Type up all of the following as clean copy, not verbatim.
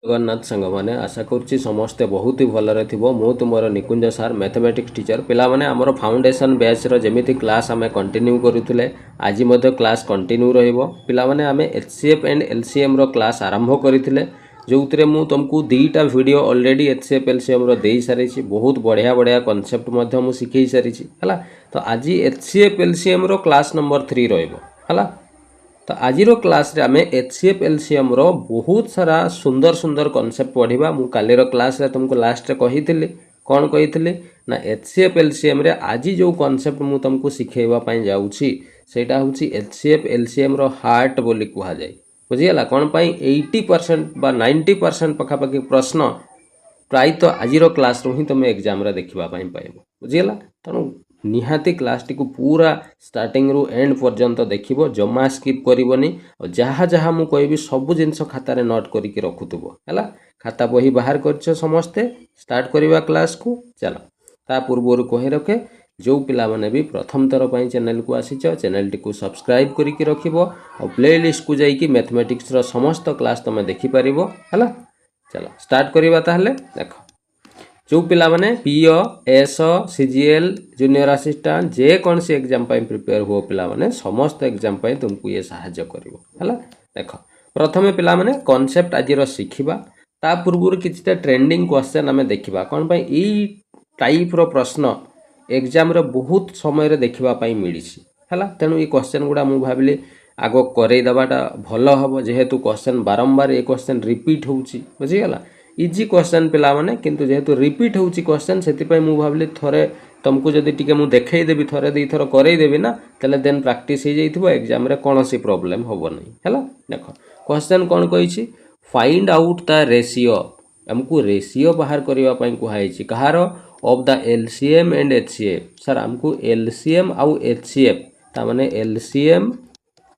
जगन्नाथ सांग मैंने आशा करुच्ची समस्ते बहुत ही भलरे थिबो। मु तुमर निकुंज सार मैथमेटिक्स टीचर पिला माने हमर फाउंडेशन बैच रो जेमिति क्लास आमे कंटिन्यू करूथिले आज मध्य क्लास कंटिन्यू रहइबो। पिला माने आमे एचसीएफ एंड एलसीएम रो क्लास आरंभ करिथिले जोउतरे मु तुमको दुईटा वीडियो ऑलरेडी एचसीएफ एलसीएम रो देई सारी छी। बहुत बढ़िया बढ़िया कांसेप्ट मध्य मु सिखै सारी छी हला। तो आज एचसीएफ एलसीएम रो क्लास नंबर 3 रहइबो हला। तो आज क्लास रे आमे एचसीएफ एलसीएम रो बहुत सारा सुंदर सुंदर कांसेप्ट पढ़िबा। मु कालीर क्लास रे तुमको लास्ट रे कहिथिली कोन कहिथिली ना एचसीएफ एलसीएम रे आज जो कांसेप्ट मु तुमको सिखेबा पई जाउची सेटा होची एचसीएफ एलसीएम रो हार्ट बोली कुहा जाय। बुझियला कोन पई 80% बा 90% पखापाखि प्रश्न प्राय तो आज क्लास रो ही तुम एग्जाम रे देखिबा पई पाइबो। बुझियला तनु निहाती क्लास टी को पूरा स्टार्टिंग रु एंड पर्यंत देखिबो, जमा स्किप करिवनी और जहा जहा मु कहबी सब जिंस खाता रे नोट करिके रखुतबो हला। खाता बही बाहर करछो समस्ते स्टार्ट करिवा क्लास को चलो। ता पूर्वरु कहि रखे जो पिला माने भी प्रथम थर पई चैनल को आसीछ चैनल टी को सब्सक्राइब करिके रखिबो और प्लेलिस्ट को जाई कि मैथमेटिक्स रो समस्त क्लास तमे देखि परिबो हला। चलो स्टार्ट करिवा ताहले देखो जो पिला माने PO SO CGL junior assistant जे कौन सी एग्जाम पाई प्रिपेयर हो पिला माने समस्त एग्जाम पाई तुमको ये सहायता करिवो हला। देखो प्रथमे पिला माने कांसेप्ट आज रो सिखिबा ता पूर्व किछटा ट्रेंडिंग क्वेश्चन हमें देखिबा कोन पई ई टाइप रो प्रश्न एग्जाम रे बहुत समय रे देखिबा पई मिलिछि हला। तेनु ई क्वेश्चन गुडा मु भाबिले आगो करे दबाटा भलो हबो जेहेतु क्वेश्चन बारंबार ए क्वेश्चन रिपीट होउछि। बुझि गेला इजी क्वेश्चन पिला माने किंतु जेहेतु रिपीट होउछि क्वेश्चन सेति पई मु भाबिले थरे तुमको जदि टिके मु देखै देबी थरे दी थर करै देबी ना तले देन प्रैक्टिस हो जाइथिबो एग्जाम रे कोनोसी प्रॉब्लम होबो नै हला। देखो क्वेश्चन कोन कहिछि फाइंड आउट द रेशियो हमको रेशियो बाहर करबा पई कुहाइछि कहार of the LCM and HCF. Sir हमको एलसीएम आउ एचसीएफ ता माने एलसीएम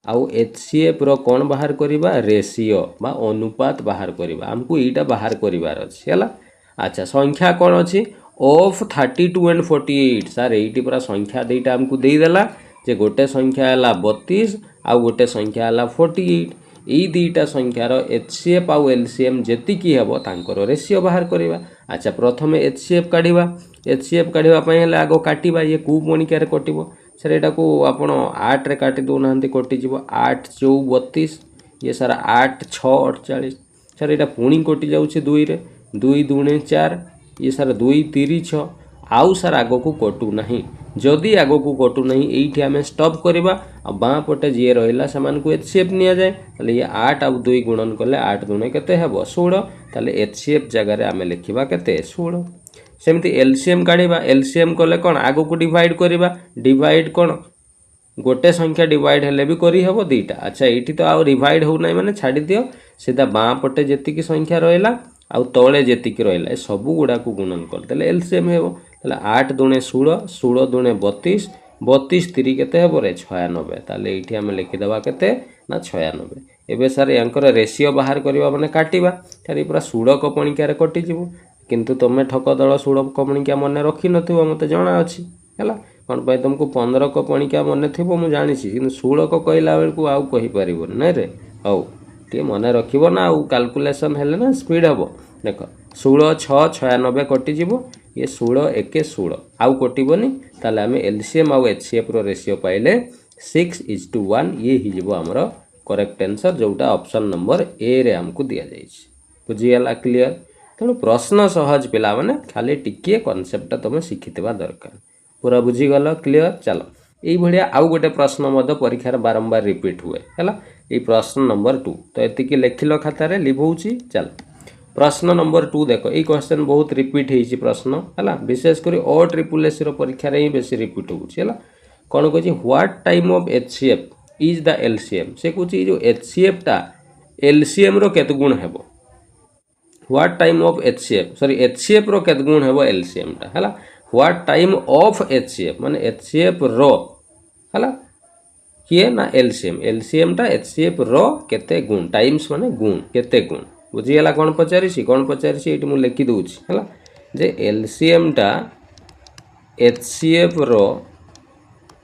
आउ एचसीएफ रो कोन बाहर करिबा रेशियो बा अनुपात बाहर करिबा हमको एटा बाहर करिवार अछि हला। अच्छा संख्या कोन अछि ऑफ 32 एंड 48। सर एटी पूरा संख्या देटा हमको देई देला जे गोटे संख्या हला 32 आउ गोटे संख्या हला 48 ई दुईटा संख्यार एचसीएफ आउ एलसीएम जेति की हेबो तांकर रेशियो बाहर करिबा। अच्छा प्रथमे एचसीएफ काढिबा एचसीएफ काढिबा पई हले आगो काटिबा ये को पणिका रे कटिबो सर एटा को आपण 8 रे काटि दो नांती कटि जीवो 8 4 32 ये सर 8 6 48 सर एटा पुणी कटि जाउछि 2 रे 2 2 4 ये सर 2 3 6 आउ सर आगो को कटु नहीं जदि आगो को कटु नहीं एठी हमें स्टॉप करबा आ बाँ पटे जे रहिला समान को एचसीएफ निया जाए तले ये 8 आउ 2 गुणन करले 8 2 केते हेबो 16 तले एचसीएफ जगह रे हमें लिखिबा केते 16। सेमती एलसीएम काढिबा एलसीएम कले कोन आगो को डिवाइड करबा डिवाइड कोन गोटे संख्या डिवाइड हेले भी करी हेबो दुईटा। अच्छा एठी तो आउ डिवाइड हो नै माने छाडी दियो सीधा बाँ पटे जेति की संख्या रहला आउ तळे जेति की रहला ए सब गुडा को गुणन कर देले एलसीएम हेबो तले 8 दुणे 16 16 दुणे 32 32 3 केते हेबो रे 96 ताले एठी हम लिखि देबा केते ना 96। एबे सर यांकर रेशियो बाहर करबा माने काटिबा तारी पूरा 16 को पणिका रे कटि जिवो किंतु तुम ठक दल 16 को पणिका मन रखि नथिबो मते जणा अछि हला। कोन पई तुमको 15 को पणिका मन थिबो मु जानि छि किंतु 16 को कहला बेल को आउ कहि परिबो नै रे हौ टी मन रखिबो ना आउ कैलकुलेशन हेले ना स्पीड हबो। देखो 16 6 96 कटि जिवो ये 16 1 16 आउ कटिबोनी ताले हम एलसीएम आउ एचसीएफ रो रेशियो पाइले 6:1 ये ही जिवो हमरो करेक्ट आंसर जोटा ऑप्शन नंबर ए रे हमको दिया जाई छि। बुझियला क्लियर तेणु प्रश्न सहज पिला माने खाली टिके कांसेप्ट तुम शिखितबा दरकार पूरा बुझीगल क्लियर। चलो यही भाया आउ गोटे प्रश्न मध्य परीक्षार बारंबार रिपीट हुए है ये प्रश्न नंबर 2 तो ये लिखिल खातार लिभौची। चल प्रश्न नंबर 2 देख ये क्वेश्चन बहुत रिपीट होती प्रश्न है विशेषकर ओ ट्रिपल एस परीक्षा ही बेसी रिपीट होगा कौन कह what time of HCF is the LCM से कौन जो एचसीएफ टा एलसीएम रो केते गुण हेबो what time of HCF sorry HCF रो केते गुण हेबो एलसीएम टा है व्हाट टाइम ऑफ एचसीएफ माने एचसीएफ रो है किए ना एलसीएम एलसीएम टा एचसीएफ रो केते गुण टाइम्स माने गुण केते गुण बुझीगला कौन पचारि ये मुझे लिखि दूची है जे एलसीएम टा एचसीएफ रो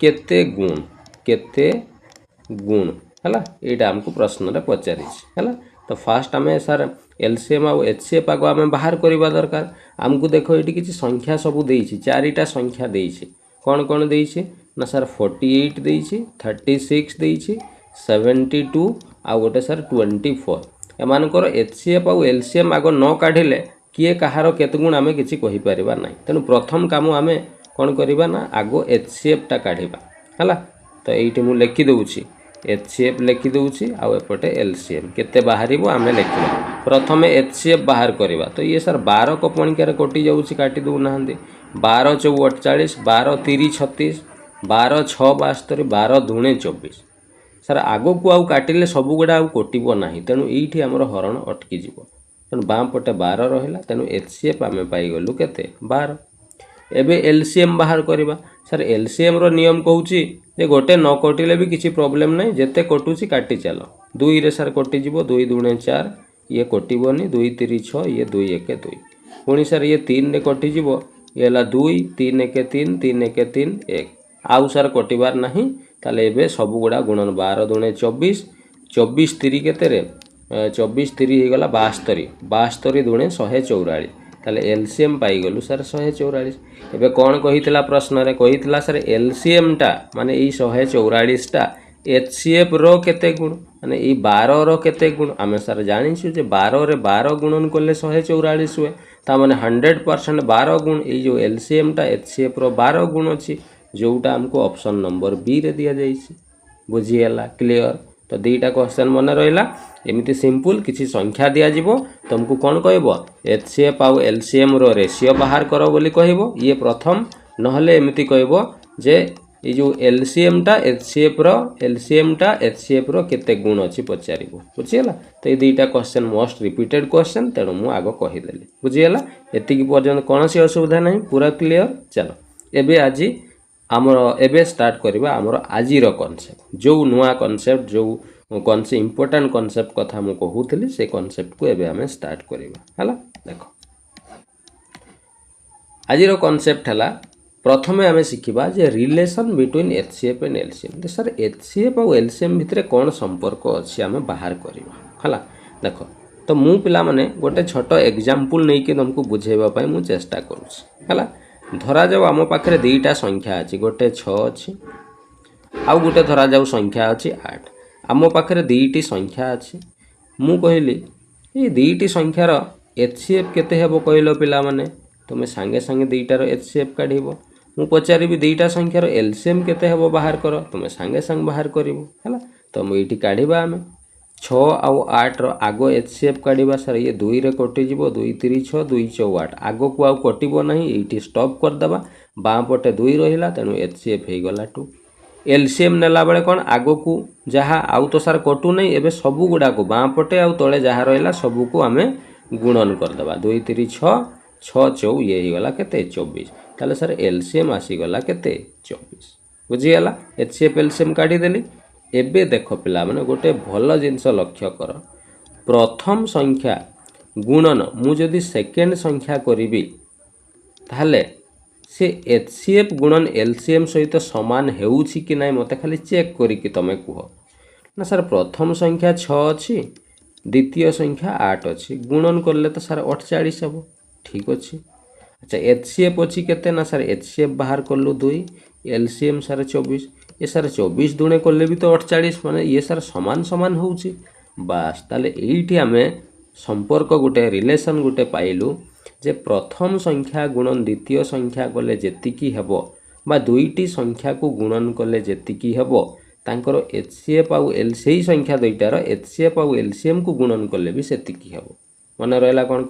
केते गुण है यहाँ आमको प्रश्न पचारि है तो फास्ट आम सार एलसीएम आउ एचसीएफ आग आम बाहर करवा दरकार। आमको देख ये किसी संख्या सब देइछि, चारिटा संख्या देइछि। कौन कौन देइछि ना सर 48 देइछि, 36 देइछि, 72 आउ गोटे सर 24। एमानकर एचसीएफ आउ एलसीएम आग न काढ़िले किए कहार केते गुण आमे किछि कहि परिबा नै। तेणु प्रथम काम आमे कौन करिबा ना आगो एचसीएफ टा काढ़िबा हला। तो एइठी मु लिखि दउछि एचसीएफ लिखि दउछि आउ एपटे एलसीएम केते बाहरिबो आमे लिखिबा। प्रथमे एचसीएफ बाहर करिबा तो ये सर 12 को पणिकार कटि जाउछि, काटि दउ नाहंदी। 12 × 4 = 48, 12 × 3 = 36, 12 × 6 = 72, 12 × 2 = 24। सर आगो को आउ काटिले सब गुडा आउ कटिबो नाही, तेणु एइठी हमर हरण अटकी जिवो। तेणु बाम पटे 12 रहिला, तेणु एचसीएफ आमे पाई गलु केते 12। एबे एलसीएम बाहर करिबा। सर एलसीएम रो नियम कहूची जे गोटे न कटिले भी किसी प्रॉब्लम नहीं, जेते कटुची काटी चलो। 2 रे सर कटि जिवो, 2 × 2 = 4, ये कटिबोनी, 2 × 3 = 6, ये 2 × 1 = 2। पुणी सर ये 3 रे कटि जिवो, ये हला 2, 3 × 1 = 3, 3 × 1 = 3, 1 आउ सर कटिबार नहीं। ताले एबे सब गुडा गुणन 12 × 2 = 24, 24 × 3 केते रे 24 × 3 हे गला 72, 72 × 2 = 144। ताले एलसीएम पाई गलु सर 144। एबे कौन कहितला प्रश्न रे कहितला सर एलसीएम टा माने ई 144 टा एचसीएफ रो केते गुण माने ई 12 रो केते गुण आमे सर जानिछु जे 12 रे 12 गुणन करले 144 हुए। ता माने 100% 12 गुण ई जो एलसीएम टा एचसीएफ रो 12 गुण अछि, जोटा हमको ऑप्शन नंबर बी रे दिया जाइछि। बुझिएला क्लियर। तो दीटा क्वेश्चन मन रहिला। एमिति सिंपल किसी संख्या दिया जिवो, तुमको कौन कहबो एचसीएफ आउ एलसीएम रो रेशियो बाहर करो बोली कहबो, ये प्रथम। नहले एमिति कहबो जे ये जो एलसीएम टा एचसीएफ रो केते गुण अछि पचारिबो। बुझिएला। तो ये दीटा क्वेश्चन मोस्ट रिपीटेड क्वेश्चन, तेणु मु आगो कहिदेली। बुझिएला। एतिकी पर्यंत कोनोसी असुविधा नहीं, पूरा क्लियर। चलो एबे आजी आमर एबे स्टार्ट करिबा आमर आजिर कॉन्सेप्ट, जो नुआ कॉन्सेप्ट जो कौन से इंपोर्टेंट कॉन्सेप्ट कथा मु कहूथली से कॉन्सेप्ट को एबे हमें स्टार्ट करिबा हला। देखो आजिर कॉन्सेप्ट हला, प्रथमे हमें शिखिबा जे relation between HCF and LCM. तो सर एचसीएफ और एलसीएम भितरे कौन संपर्क अछि हमें बाहर करिबा हला। देखो तो मु पिला माने गोटे छोटो एग्जांपल नै कि तुमको बुझेबा पई मु चेष्टा करूछ हला। धरा जाऊ आम पाखे दुईटा संख्या अच्छी, गोटे 6 अच्छी आउ गोटे धरा जाऊ संख्या अच्छी 8। आम पाखे दुईटी संख्या अच्छी, मु कहली ये दुईटी संख्यार एचसीएफ केते हेबो कहलो पिला माने, तुम सांगे सांगे दुईटार एचसीएफ काढिबो। मु पचारिबी दुईटा संख्यार एलसीएम केते हेबो बाहर करो, तुम सांगे सांगे बाहर करिवो हला। तो मु एठी काढिबा आमे 6 आउ 8 रो आगो एचसीएफ काढिबा। सर ये 2 रे कटि जिवो, 2 × 3 = 6, 2 × 4 = 8 आगो को आउ कटिबो नहीं, एठी स्टॉप कर दबा। बाम पटे 2 रहिला, तेनु एचसीएफ हे गला 2। एलसीएम नेला बेले कोन आगो को जहा आउ तो सर कटु नहीं, एबे सबु गुडा को बाम पटे आउ तळे जहा रहिला सबु को आमे गुणन कर दबा। 2 × 3 = 6, 6 × 4 ये हे गला केते 24। ताले सर एलसीएम आसी गला केते 24। बुझी गला। एचसीएफ एलसीएम काढी देली। एबे देखो पिला माने गोटे भल जिनस लक्ष्य कर, प्रथम संख्या गुणन मु जदि सेकेंड संख्या करिबी ताहले से एचसीएफ गुणन एलसीएम सहित समान हेउछि कि नाही मते खाली चेक करी कि तमे कुह ना। सर प्रथम संख्या 6 अछि, द्वितीय संख्या 8 अछि, गुणन करले तो सर 48 हेबो। ठीक अछि। अच्छा एचसीएफ अछि केते ना सर एचसीएफ बाहर करलु 2, एलसीएम सर 24। ये सर 24 दुणे करले भी तो 48, माने ये सर समान समान होउछि। बास ताले एइठी हमें संपर्क गुटे रिलेशन गुटे पाइलु जे प्रथम संख्या गुणन द्वितीय संख्या कले जेतिकी हेबो बा दुईटी संख्या को गुणन कले जेतिकी हेबो, तांकर एचसीएफ आउ एल सेही संख्या दुईटार एचसीएफ आउ एलसीएम को गुणन कले भी सेतिकी हेबो। मने रहला कोन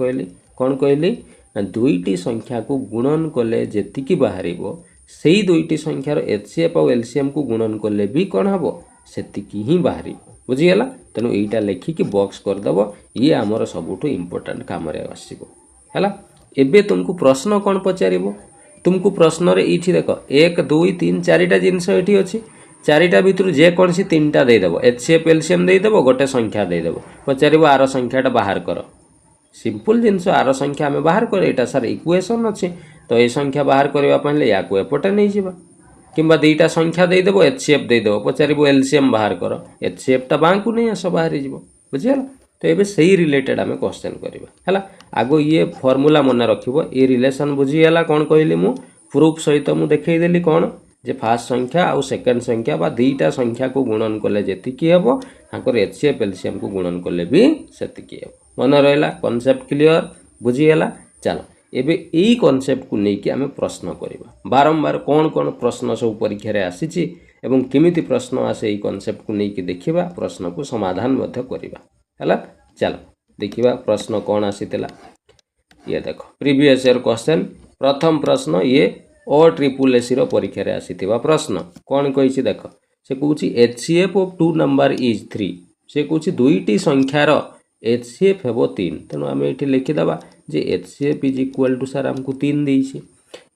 कहली ना दुईटी संख्या को गुणन कले जेतिकी बाहरिबो सेही दुईटी संख्यार एचसीएफ आउ एलसीएम को गुणन कले भी कौन हेबो सेतिकी ही बाहरिबो। बुझिगला। तेणु एइटा लेखिकी बॉक्स करदब, ये आमर सबुठु इंपोर्टेंट काम रे आसीबो हैला। एबे तुमको प्रश्न कौन पचारिबो, तुमको प्रश्न रे इठी देखो 1 2 3 4टा जिनस एठी अछि। 4टा भितरु जे कोन सी 3टा दे देबो, एचसीएफ एलसीएम दे देबो, गोटे संख्या दे देबो, पचारिबो आरो संख्याटा बाहर करो। सिंपल जिनस आरो संख्या हमें बाहर करे, एटा सर इक्वेशन अछि। तो ये संख्या बाहर करबा पहिले या को एपटे नै जिबा, किंबा दुईटा संख्या दे देबो, एचसीएफ दे देबो, पचारिबो एलसीएम बाहर करो, एचसीएफ ता बांकु नै आसो बाहर जिवो। बुझियला। तो ये सही रिलेटेड आम क्वेश्चन करवा आग ये फर्मूला मन रखिबो ये रिलेशन बुझीगला कौन कहली मु प्रूफ सहित मुझे देखईदेली कौन जे फास्ट संख्या आउ सेकेंड संख्या बा दुईटा संख्या को गुणन कले जेतिकी हेबो तांकर एचसीएफ एलसीएम को गुणन कले भी सेतिकी हेबो मन रहला कॉन्सेप्ट क्लियर बुझीगला चलो एबे यही कॉन्सेप्ट को लेकिन आम प्रश्न करवा बारंबार कौन कौन प्रश्न सब परीक्षा रे आसीची एवं केमिति प्रश्न आसे यही कॉन्सेप्ट को लेकिन देखिबा प्रश्न को समाधान मध्य करवा हला चलो देखिबा प्रश्न कौन आसीतिला ये देखो प्रीवियस ईयर क्वेश्चन प्रथम प्रश्न ये ओ ट्रिपल एसी रो परीक्षा रे आसीतिबा प्रश्न कौन कहिछि देखो से कहूछि एचसीएफ ऑफ 2 नंबर इज 3 से कहूछि दुईटी संख्यार एचसीएफ हेबो 3 तेणु आम ये लिखिदेवा जे एचसीएफ इज इक्वल टू सार आमको 3 देइछि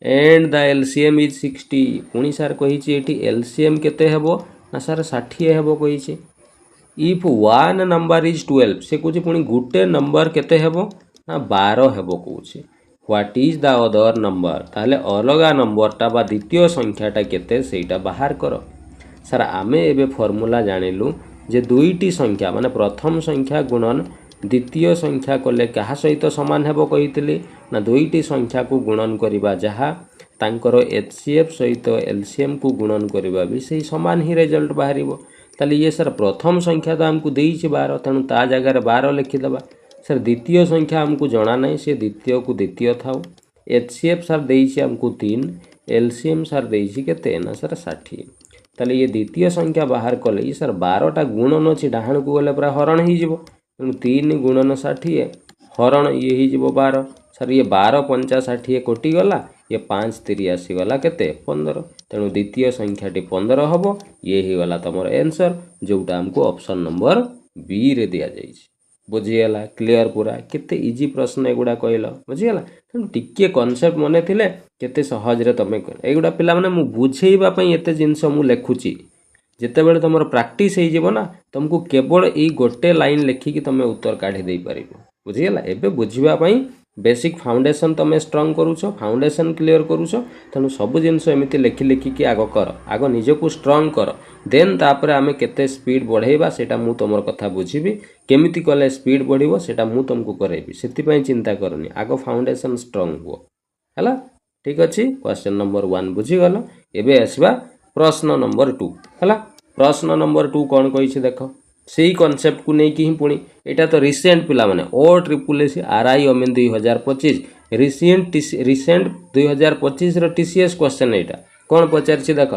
एंड द एलसीएम इज 60 पुणी सार कहिछि एठी एलसीएम केते हेबो ना सार 60 हेबो कहिछि इफ वन नंबर इज 12 से कहूछि पुणी गुटे नंबर केते हेबो ना 12 हेबो कहूछि what is the other number ताहले अलगा नंबरटा बा द्वितीय संख्याटा केते सेटा बाहर करो सर आमे एबे फॉर्मूला जानिलु जे दुईटी संख्या माने प्रथम संख्या गुणन द्वितीय संख्या कले क्या सहित सामान हेबो कहितली ना दुईटी संख्या को गुणन करिबा जहा तांकर एचसीएफ सहित एलसीएम को गुणन करिबा भी सही समान ही रिजल्ट बाहरिबो ताले ये सर प्रथम संख्या तो हमको देइछि 12 तेणु ता जगह 12 लिखिदेबा सर द्वितीय संख्या हमको जना नहीं से द्वितीय को द्वितीय थाउ एचसीएफ सर देइछि हमको 3 एलसीएम सर देइछि केते ना सर 60 ताले ये द्वितीय संख्या बाहर कले ये सर 12टा गुणन अछि डाहण को गले पूरा हरण ही जिवो तेणु 3 गुणन 60 हरण ये ही जिवो 12 सर ये 12 पंचा 60 कोटी गला ये 5 3 आसी गला केते 15 तेणु द्वितीय संख्याटी 15 हबो ये ही गला तमर आंसर जोटा हमको ऑप्शन नंबर बी रे दिया जाइछि बुझीगला क्लियर पूरा केते इजी प्रश्न एगुडा कहल बुझीगला तेणु टिके कॉन्सेप्ट मने थिले केते सहज रे तमे एगुडा पिला माने मु बुझेइबा पई एते जिंस मु लेखुची जेतेबेले तुमर प्रैक्टिस हो जीवो ना तुमको केवल यही गोटे लाइन लिखिकी तुम उत्तर काढ़ी दे पार बुझीगला एबे बुझिबा पई बेसिक फाउंडेशन तुम स्ट्रांग करूछ फाउंडेशन क्लियर करूछ तेणु सब जिनस एमती लिखि लिखिकी आग कर आग निजको स्ट्रांग कर देन तापर आमे केते स्पीड बढ़ेबा सेटा मु तुमर कथा बुझिबी केमिति कले स्पीड बढ़िबो सेटा मु तुमको करेबी सेति पई चिंता करनी आग फाउंडेशन स्ट्रांग हो हला ठीक अछि क्वेश्चन नंबर 1 बुझी गलो एबे आसीबा प्रश्न नंबर 2 हला प्रश्न नंबर 2 कौन कही देख से कॉन्सेप्ट को लेकिन ही पुणी यहाँ तो रिसेंट पिला माने ओ ट्रिपल एस आरआई अमीन 2025 रिसेंट 2025 टीसीएस क्वेश्चन यहाँ कौन पचारि देख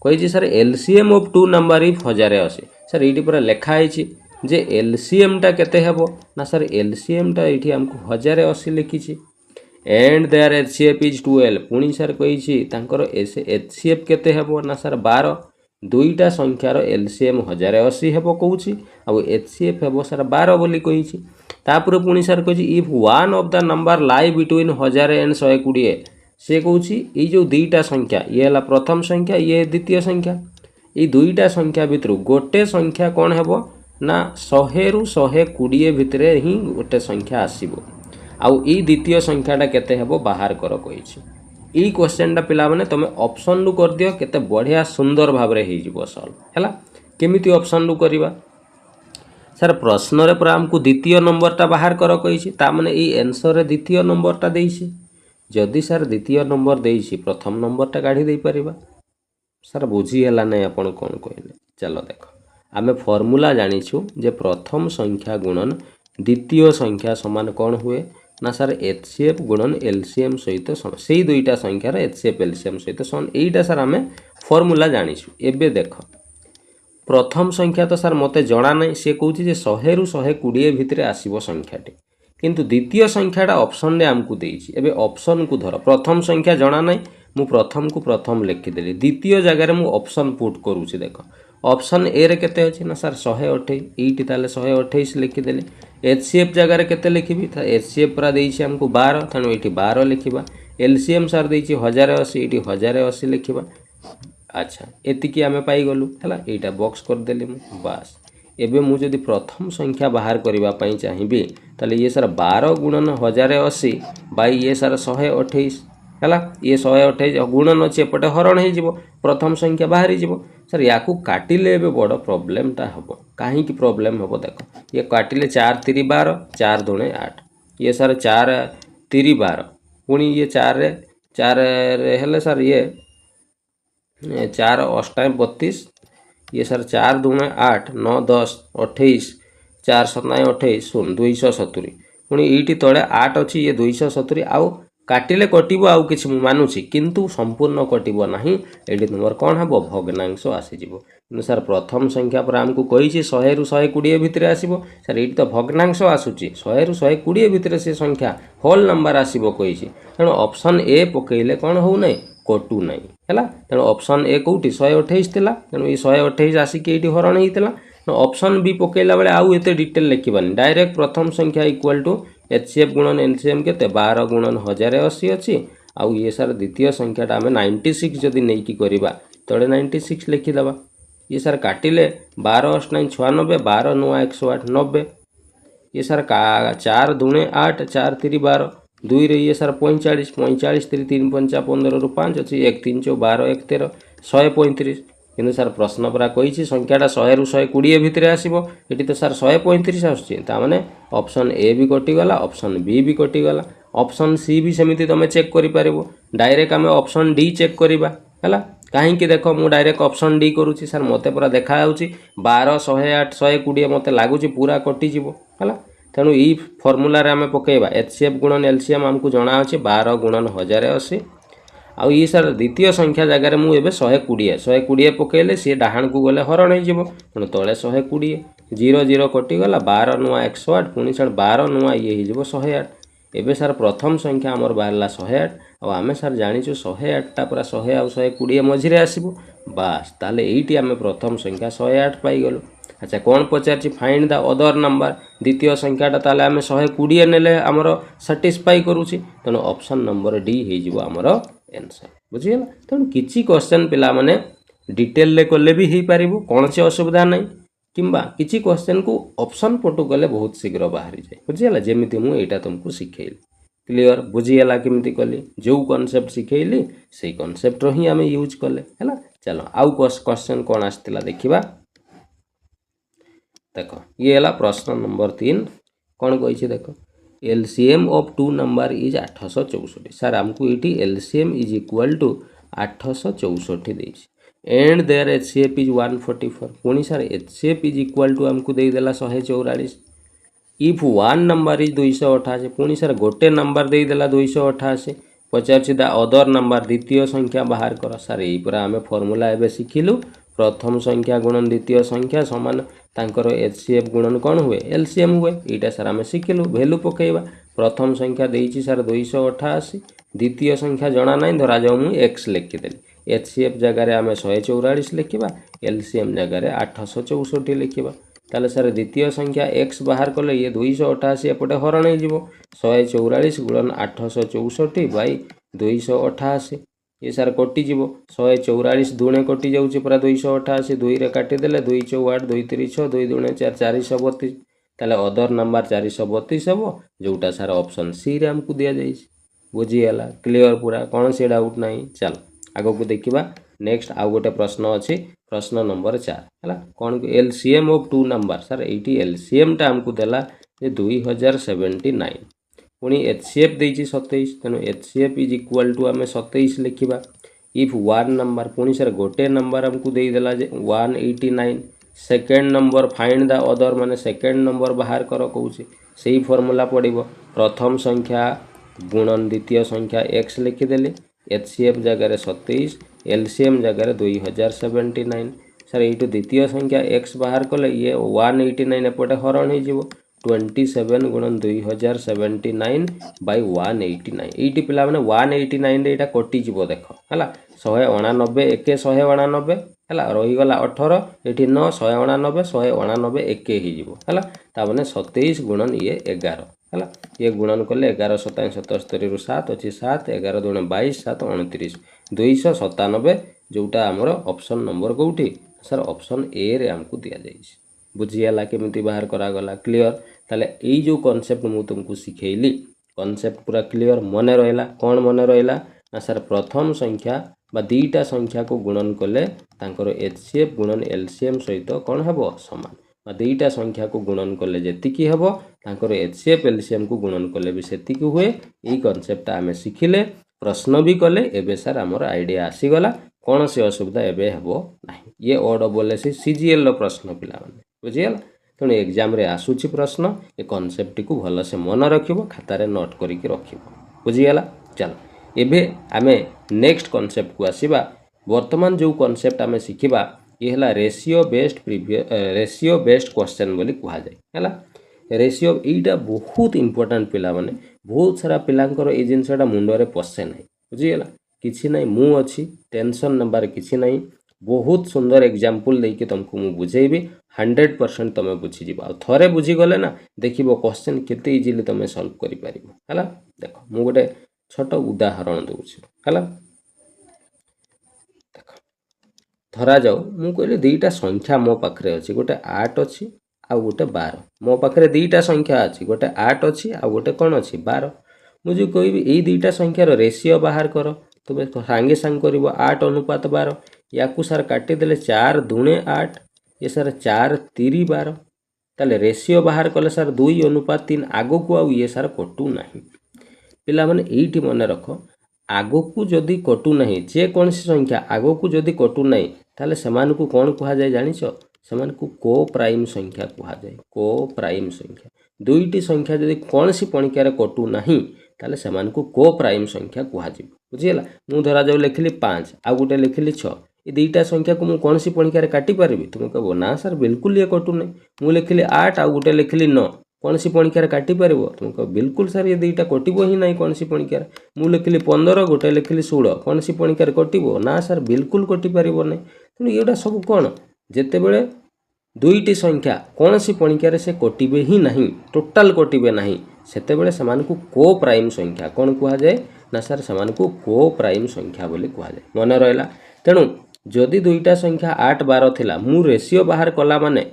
कही sir LCM of 2 number if 1080 sir ये पूरा लिखाई जे एलसीएम टा केते हेबो ना सर एलसीएम टा ये हमको 1080 लिखी एंड देयर एचसीएफ इज 12 पुणी सर कही एचसीएफ केते हेबो ना सर 12 दुईटा संख्यार एलसीएम 1080 हेबो कहूछि आ एचसीएफ हेबो सर 12 बोली कहिछि तापर पुणी सर कहिछि if one of the number lie between 1000 and 120 से कहूछि ए जो दुईटा संख्या ये हला प्रथम संख्या ये द्वितीय संख्या ये दुईटा संख्या भितर गोटे संख्या कौन हेबो ना 100 रु 120 भितर ही गोटे संख्या आसीबो आउ ई द्वितीय संख्याटा केते हेबो बाहर कर कहिछि ई क्वेश्चनटा पिला माने तुम ऑप्शन रु कर दियो केते बढ़िया सुंदर भाव रे हे जिवो सॉल्व हैला केमिति ऑप्शन रु करबा सर प्रश्न रे पर हमको द्वितीय नंबरटा बाहर कर कहिछि ता माने ई आंसर रे द्वितीय नंबरटा देइछि जदि सर द्वितीय नंबर देइछि प्रथम नंबरटा काढी देई परिबा सर बुझी हला नै आपण कोन कहले चलो देखो आमे फार्मूला जानिछु जे प्रथम संख्या गुणन द्वितीय संख्या समान कोन हुए ना सर एचसीएफ गुणन एलसीएम सहित से दुईटा संख्यार एचसीएफ एलसीएम सहित समान यहीटा सर आम फर्मूला जानिछु एबे देख प्रथम संख्या तो सर मते जणा नहीं सी कहूँ 100 रु 120 भितर आसीबो संख्याटी किंतु द्वितीय संख्याटा ऑप्शन ने आमको देइछि एबे ऑप्शन को धर प्रथम संख्या जणा नहीं मु प्रथम को प्रथम लिखिदेली द्वितीय जगह मु ऑप्शन पुट करूछि देख ऑप्शन ए रे केते अछि ना सर 128 एटी ताले 128 लिखिदेली एचसीएफ जगह केते लिखिबी एचसीएफ पूरा देइछि हमको 12 तेणु एटी 12 लिखिबा एलसीएम सर देइछि 1080 एटी 1080 लिखिबा अच्छा एतिकी आमे पाई गलु हला एटा बॉक्स कर देली मु बस एबे मु जदि प्रथम संख्या बाहर करबा पई चाहिबी ताले ये सर 12 गुणन 1080 बाई ये सर 128 हला ये 128 गुणन अछि एपटे हरण हे जिवो प्रथम संख्या बाहरी जिवो सर याकू काटिले एबे बड़ प्रॉब्लम ता हबो कहीं प्रोब्लेम हम देख ये काटिले 4 3 12 4 दूणे 8 ये सर 4 3 12 पुणी ये 4 हेले सर ये 4 अष्टाएं 32 ये सर 4 दूणे 8 9 10 28 4 7 28 शून्य 270 पुणी ये तले 8 अच्छी ये 270 आउ काटिले कटिब आउ किसी मानुची किंतु संपूर्ण कटिब नहीं ये तुम कौन हम भग्नांश आसीज कि सर प्रथम संख्या पर आमको कही 100 रु 120 भितर आसो सर ये तो भग्नांश आसूची 100 रु 120 भितर से संख्या होल नंबर आसो कही तेणु ऑप्शन ए पकईले कौन हो ना कटू ना है तेणु ऑप्शन ए कौटी 128 थी तेणु ये 128 आसिक ये हरण होता ऑप्शन बी पकईला बेले आउ एत डिटेल लिखबानी डायरेक्ट प्रथम संख्या इक्वल टू एचसीएफ गुणन एलसीएम के 12 गुणन 1080 अच्छी आउ ये सर द्वितीय संख्याटा आम 96 जदि नहीं करवा तले 96 लिखिदेवा ये सर काटिले 12 9 96 12 9 108 90 ये सर 4 दूणे 8 4 3 12 2 रे ये सर 45 45 3 3 5 15 रु 5 अच्छी 1 3 4 12 1 13 135 किंतु सर प्रश्न पूरा कही संख्याटा 100 रु 120 भितर आसो ये तो सर 135 आसने ऑप्शन ए भी कटिगला ऑप्शन बी भी कटिगला ऑप्शन सी भी सेमती तुम चेक कर डायरेक्ट आम ऑप्शन डी चेक करवा है कहीं देख मु डायरेक्ट ऑप्शन डी करुँची सर मत पूरा देखा 12 108 120 मत लगुच पूरा कटिज है तेणु ये फर्मूलार आम पकईवा एचसीएफ गुणन एलसीएम आमको जना अच्छे 12 गुणन 1080 आउ ये सर द्वितीय संख्या जगार मुझे 120 पकईले सी डाहाण को गले हरण हो तेणु तले 120 0 0 कटिगला 12 नुआ 108 पुणी सर 12 नुआ ये हो 108 एवं सर प्रथम संख्या आमर बाहर 108 आम सर जाचु 108टा पूरा 100 आउ 120 मझे आसो बास ताले ये आम प्रथम संख्या 108 पाईगलु अच्छा कौन पचार फाइंड द अदर नंबर द्वितीय संख्याटा ताले आम 120 नेले आमर साटिस्फाई करुँची तेणु ऑप्शन नंबर डी हो आमर आंसर बुझीगला तेणु किसी क्वेश्चन पिला माने डिटेल कले भी हो पार कौन से असुविधा नहीं किंबा किसी क्वेश्चन को ऑप्शन पटू गले बहुत शीघ्र बाहरी जाए बुझीगला जमी मुझे तुमको शिखेली क्लियर बुझीगला केमती कली जो कॉन्सेप्ट शिखेली से कॉन्सेप्ट ही आम यूज कले है चलो आउ क्वेश्चन कौन आसला देखा देख ये है प्रश्न नंबर 3 कौन कही देख LCM of two number is 864 sir आमको ये एलसीएम इज इक्वल टू 864 देश एंड देयर एचसीएफ इज 144 पुणी sir HCF is equal to आमको देदेला 144 इफ वन नंबर इज 288 पुणी सर गोटे नंबर देदेला 288 पचार द अदर नंबर द्वितीय संख्या बाहर कर सर यही पूरा आम फर्मूला एवं शिखिलु प्रथम संख्या गुणन द्वितीय संख्या समान तांकर एचसीएफ गुणन कौन हुए एलसीएम हुए यहाँ सर आम शिखिलु भैल्यू पकईवा प्रथम संख्या देती सर 288 द्वितीय संख्या जना ना धरा जाऊ मुझे एक्स लिखिदेली एचसीएफ जगार आम 144 लिखा एलसीएम जगार 864 लिखा ताले सर द्वितीय संख्या एक्स बाहर कले ये 288 एपटे हरण हो 144 गुणन 864 बाई 288 ये सर कटिज 144 दूणे कटि जाऊँगी पूरा 288 2 रे काटिदेले 2 4 8 2 3 6 2 दूणे 4 432 ताले अदर नंबर 432 हम जोटा सर ऑप्शन सी रे हमको दि जाए बुझीगला क्लियर पूरा कौन से डाउट नहीं चलो आग को देखा नेक्स्ट आउ गोटे प्रश्न अच्छी प्रश्न नंबर 4 है कौन LCM of two number sir ये एलसीएम टा हमको देला 2079 पुणी एचसीएफ देती 27 तेणु एचसीएफ इज इक्वल टू आम 27 लिखा इफ वन नंबर पुणी सर गोटे नंबर हमको देदेला 189 second number find the other माने सेकेंड नंबर बाहर कर कौन से फर्मूला पड़ो प्रथम संख्या गुणन द्वितीय संख्या एक्स लिखिदेली एचसीएफ जगार 27 एलसीएम जगार 2079 सर ये द्वितीय संख्या एक्स बाहर कले ये 189 एपटे हरण हो 27 गुणन 2079 बाई 189 ये पिला माने 189 रे यहाँ कटिज देख है 189 एक 189 है रहीगला 18 ये 9 189 189 एक है ताने 27 गुणन ये 11 है ये गुणन कले 11 7 77 रु 7 अच्छी 7 11 दूणे 22 7 29 297 जोटा आमर ऑप्शन नंबर कौटी सर ऑप्शन ए रे हमको दि जाए बुझीगला केमती बाहर करागला क्लियर ताले यही जो कॉन्सेप्ट मु तुमको शिखेली कॉन्सेप्ट पूरा क्लियर मन रहा कौन मन रहा ना सर प्रथम संख्या बा दुईटा संख्या को गुणन कले तांकर एचसीएफ गुणन एलसीएम सहित कौन हम समान दुईटा संख्या को गुणन कले जेतिकी हेबो तांकर एचसीएफ एलसीएम को गुणन कले भी सेतिकी हुए। यही कॉन्सेप्ट आमे शिखिले, प्रश्न भी कले। एबे सर हमर आइडिया आसीगला, कौन से असुविधा एबे हेबो नाही। ये ओ डबल एस सीजीएल रो प्रश्न पिला माने बुझियला। तेणु एग्जाम रे आसुची प्रश्न, ए कॉन्सेप्ट को भल से मन रखिबो, खातारे नोट करिक रखिबो बुझियला। चलो एबे आमे नेक्स्ट कॉन्सेप्ट को आसीबा। वर्तमान जो कॉन्सेप्ट आमे शिखिबा ये है रेशियो बेस्ड क्वेश्चन बोली कहा जाए है। रेशियो यहीटा बहुत इंपोर्टेंट पिला माने, बहुत सारा पिलांकर ये जिनसा मुंडरे पशे ना बुझीगला। किसी ना मु अच्छी टेंशन नंबर किसी ना, बहुत सुंदर एग्जांपल देके तुमको मु बुझेबी, 100% तुम बुझीज। थे बुझीगले ना देखिबो क्वेश्चन केते इजीली तुम सॉल्व करि परिबो हैला। देखो मु गोटे छोट उदाहरण दूची हैला। धरा जाऊ मु कहली दुईटा संख्या मो पाखरे अच्छी, गोटे 8 अच्छी आउ गोटे 12। मो पाखरे दुईटा संख्या अच्छी, गोटे 8 अच्छी आउ गोटे कौन अच्छी 12। मुझे कहबी यही दुईटा संख्यार रेशियो बाहर कर, तुम सांगे सांग कर 8 अनुपात 12। या सार काटिदेले 4 दूणे 8, ये सार 4 3 12। ताले रेशियो बाहर कले सार 2 अनुपात 3 आगो को आउ ये सार कटू नहीं। पिला माने एठी मन रख, आगो को जदि कटू नहीं, जे कौन सी संख्या आगो को जदि कटू नहीं ताले समान को कौन कहा जाए जानिछ? समान को को प्राइम संख्या कहा जाए। को प्राइम संख्या दुईटी संख्या जदि कौन सी पणिकार कटू नहीं ताले समान को प्राइम संख्या कहा जाए बुझीगला। मु धरा जाऊ लिखिली 5 आ गोटे लिखिली 6, ये दुईटा संख्या को मु कौन सी पणिकार काटी पारिबी? तुम कहबो ना सर बिल्कुल ये कटू नहीं। मु लिखिली 8 आ गोटे लिखिली 9, कौन सी पणिकार काटी पारिबो? तुम कह बिल्कुल सर ये दुईटा कटिबो ही नहीं कौन सी पणिकार। मु लिखिली 15 गोटे लिखिली 16, कौन सी पणिकार कटिबो? ना सर बिल्कुल कटि पारिबो नहीं। तेणु ये सब कौन जेतेबेले दुईटी संख्या कौन सी पणिकार से कटिबे ही नहीं, टोटाल कटिबे नहीं, सेतेबेले समान को प्राइम संख्या कौन कहा जाए ना सर समान को प्राइम संख्या बोली कहा जाए। मन रहा। तेणु जदि दुईटा संख्या 8 12 थिला, मु रेशियो बाहर कला माने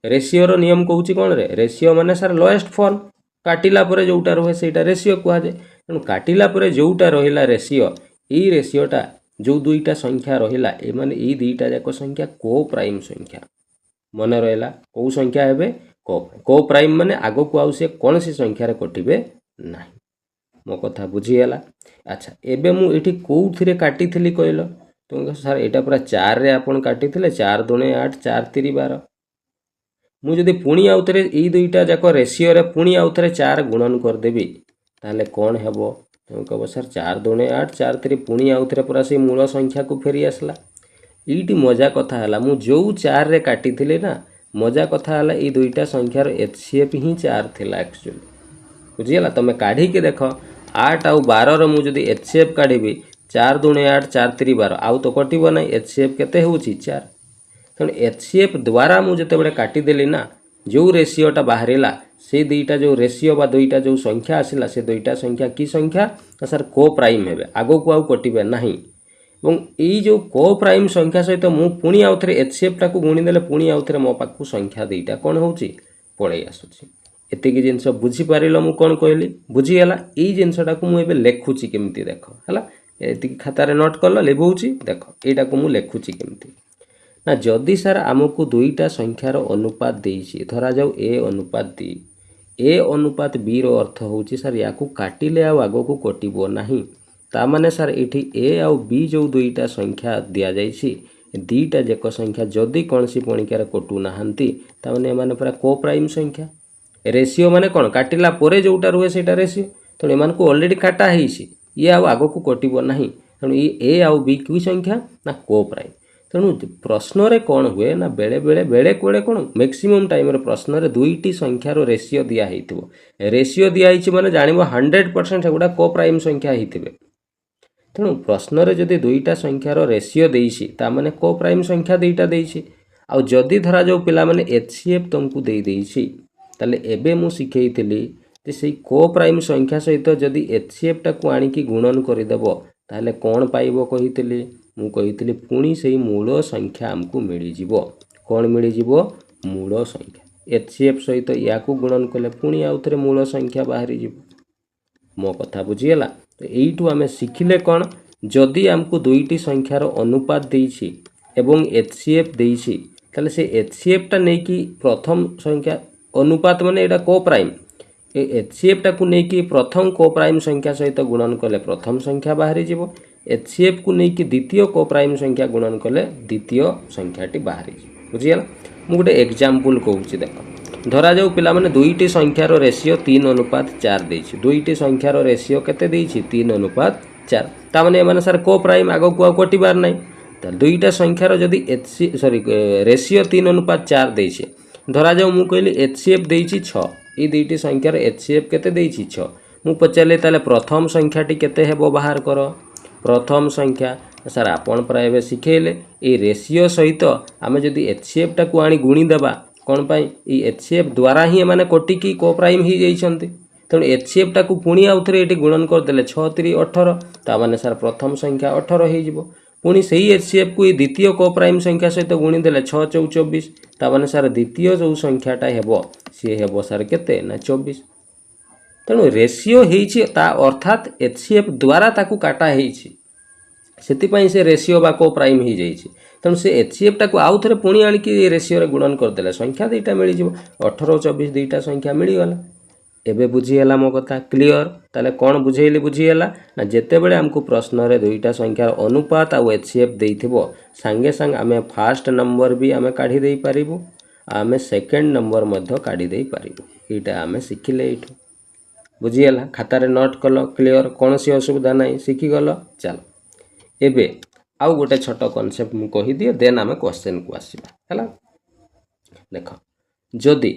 रेशियो रो नियम कहूची कौन रे? रेशियो माने सर लोएस्ट फॉर्म, काटिला परे जोटा रहे सेटा रेशियो कहा जाए। तेणु काटिला परे जोटा रहिला रेशियो, ई रेशियोटा जो दुईटा संख्या रहिला ए माने ई दुईटा जाक संख्या को प्राइम संख्या। मन रहा कौ संख्या हेबे? को प्राइम माने आगो को आउ से कौन सी संख्यार कटिबे नहीं। मो कथा बुझीगला। अच्छा एबे मु एठी कोउथिरे काटिथिली कहलो? तुम सर एटा पूरा 4 रे आपण काटिथिले, 4 दूणे 8 4 3 12। मु जदि पुणी आउथरे ई दुईटा जाक रेशियो रे पुणी आउथरे 4 गुणन कर देबी ताले कोन हेबो? तुम कहबो सर 4 दूणे 8 4 3 पुणी आउथरे पूरा से मूल संख्या को फेरी आसला। ईटी मजा कथा है मु जो 4 रे काटी थिले ना, मजा कथा है ये दुईटा संख्यार एचसीएफ ही 4 थिला एक्चुअली बुझीगला। तुम काढ़ी के देख 8 आउ 12 रो मु जदि एचसीएफ काढ़ी 4 दूणे 8 4 3 12 आउ तो कटिबो नहीं। एचसीएफ केते होउची 4। तेणु एचसीएफ द्वारा मु जेतेबेले काटिदेली ना, जो रेशियोटा बाहरिला से दुईटा जो रेशियो बा दुईटा जो संख्या आसिला से दुईटा संख्या की संख्या ना सर को प्राइम हेबे, आगो को आउ कटिबे नहीं। और यही जो को प्राइम संख्या सहित मु पुणी आउ थे एचसीएफ टाक गुणीदेले पुणी आउ थे मो पाखु संख्या दुईटा कौन होची पड़े आसुची। एतिकी जिनस बुझीपार मु कौन कहली बुझीगला। यही जिनसटा को मुझे लेखुची केमती देख है, ये खातार नोट कल लिभौची देख यहाँ को मुझे लेखुची केमती ना। जदि सार आमको दुईटा संख्यार अनुपात देइछि, धरा जाऊ ए अनुपात बी, ए अनुपात बी रो अर्थ होची सर या काटिले आगो को कटिबो नहीं। ता माने सर एठी ए आउ बी जो दुईटा संख्या दिया जाइछि, दुईटा जेक संख्या जदि कौन सी पणिकार कटू नाहंती ता माने माने पूरा को प्राइम संख्या। रेशियो माने कौन काटिला परे जोटा रुहे सेटा रेशियो। तेणु एमान को ऑलरेडी काटा हेइछि, ये आउ आगो को कटिबो नहीं। तेणु ए आउ बी की संख्या ना को प्राइम। तेणु प्रश्न रे कौन हुए ना बेले बेले बेले कोड़े कौन मैक्सिमम टाइम रे प्रश्न रे दुईटी संख्यार रेशियो दिया हेइथिबो। रेशियो दिया हेइछि माने जानिबो 100% एगुडा को प्राइम संख्या हेइथिबे। तेणु प्रश्न रे जदि दुईटा संख्यार रेशियो देइछि ता माने को प्राइम संख्या दुईटा देइछि। आउ जदि धरा जो पिला माने एचसीएफ तुमको दे देइछि ताले एबे मु सिखेइथिली जे सेई को प्राइम संख्या सहित जदि एचसीएफ टाकू आनिकी गुणन करिदेबो ताले कोन पाइबो कहिथिली। मु कहिथिली पुणी सेई मूल संख्या हमकु मिली जिवो। कोन मिली जिवो? मूल संख्या। एचसीएफ सहित याकू गुणन कले पुणी आउ थरे मूल संख्या बाहरी जिवो। मो कथा बुझीगला। तो यू आम शिखिले कौन जदि आमको दुईटी संख्यार अनुपात देइछि एवं एचसीएफ देइछि ताले से HCF टा नहीं कि प्रथम संख्या अनुपात माने एटा को प्राइम HCF टा को नहीं कि प्रथम को प्राइम संख्या सहित गुणन कले प्रथम संख्या बाहरी जीवो HCF को नहीं कि द्वितीय को प्राइम संख्या गुणन कले द्वितीय संख्याटी बाहरी जीवो बुझिगला मु गोटे एग्जांपल कहूची देखो धरा जाऊ पिला माने दुईटी संख्यार रेशियो 3:4 देछि दुईटी संख्यार रेशियो केते देछि 3:4 ता माने माने सर को प्राइम आगो को कटिबार नै त दुईटा संख्यार जदी रेशियो 3:4 देछि धरा जाऊ मु कहली HCF देछि 6 ई दुईटी संख्यार HCF केते देछि 6 मु पचारले ताले प्रथम संख्याटी केते हेबो बाहर करो प्रथम संख्या सर आपण प्राय शिखेले ए रेशियो सहित आमे जदी HCF टा को आनी गुणी देबा कोन पाई ई HCF द्वारा ही माने कोटि की को प्राइम ही जाइछंती तेणु HCF टा को पुणी आउथरे एटी गुणन कर देले 6 3 18 ता माने सर प्रथम संख्या 18 हे जिवो पुणी सही HCF को द्वितीय को प्राइम संख्या सहित गुणी देले 6 4 24 ता माने सर द्वितीय जो संख्याटा हेबो से हेबो सर केते ना 24 तेणु रेशियो हेछि ता अर्थात HCF द्वारा ताकू काटा हेछि सेतिपाई से रेशियो बा को प्राइम ही जाइछि तेणु से HCF टा को आउ थरे पुणी आनी कि रेशियो रे गुणन कर देले संख्या दुईटा मिली जिवो 18 24 दुईटा संख्या मिली गला एबे बुझी हला मो कथा क्लियर ताले कोन बुझेइली बुझी हला ना जेते बेले हमकु प्रश्न रे दुईटा संख्यार अनुपात आ HCF देइथिबो संगे संग आमे फर्स्ट नंबर भी आमे काढी देई परिबो आमे सेकंड नंबर मध्य काढी देई परिबो एटा आमे सिखिले एठो बुझी हला खाता रे नोट कलो क्लियर कोनसी असुविधा नाही सिखि गलो चलो एबे आउ गोटे छोट कॉन्सेप्ट मु कहि दिए देन आमे क्वेश्चन को आसीबा हला देखो जदि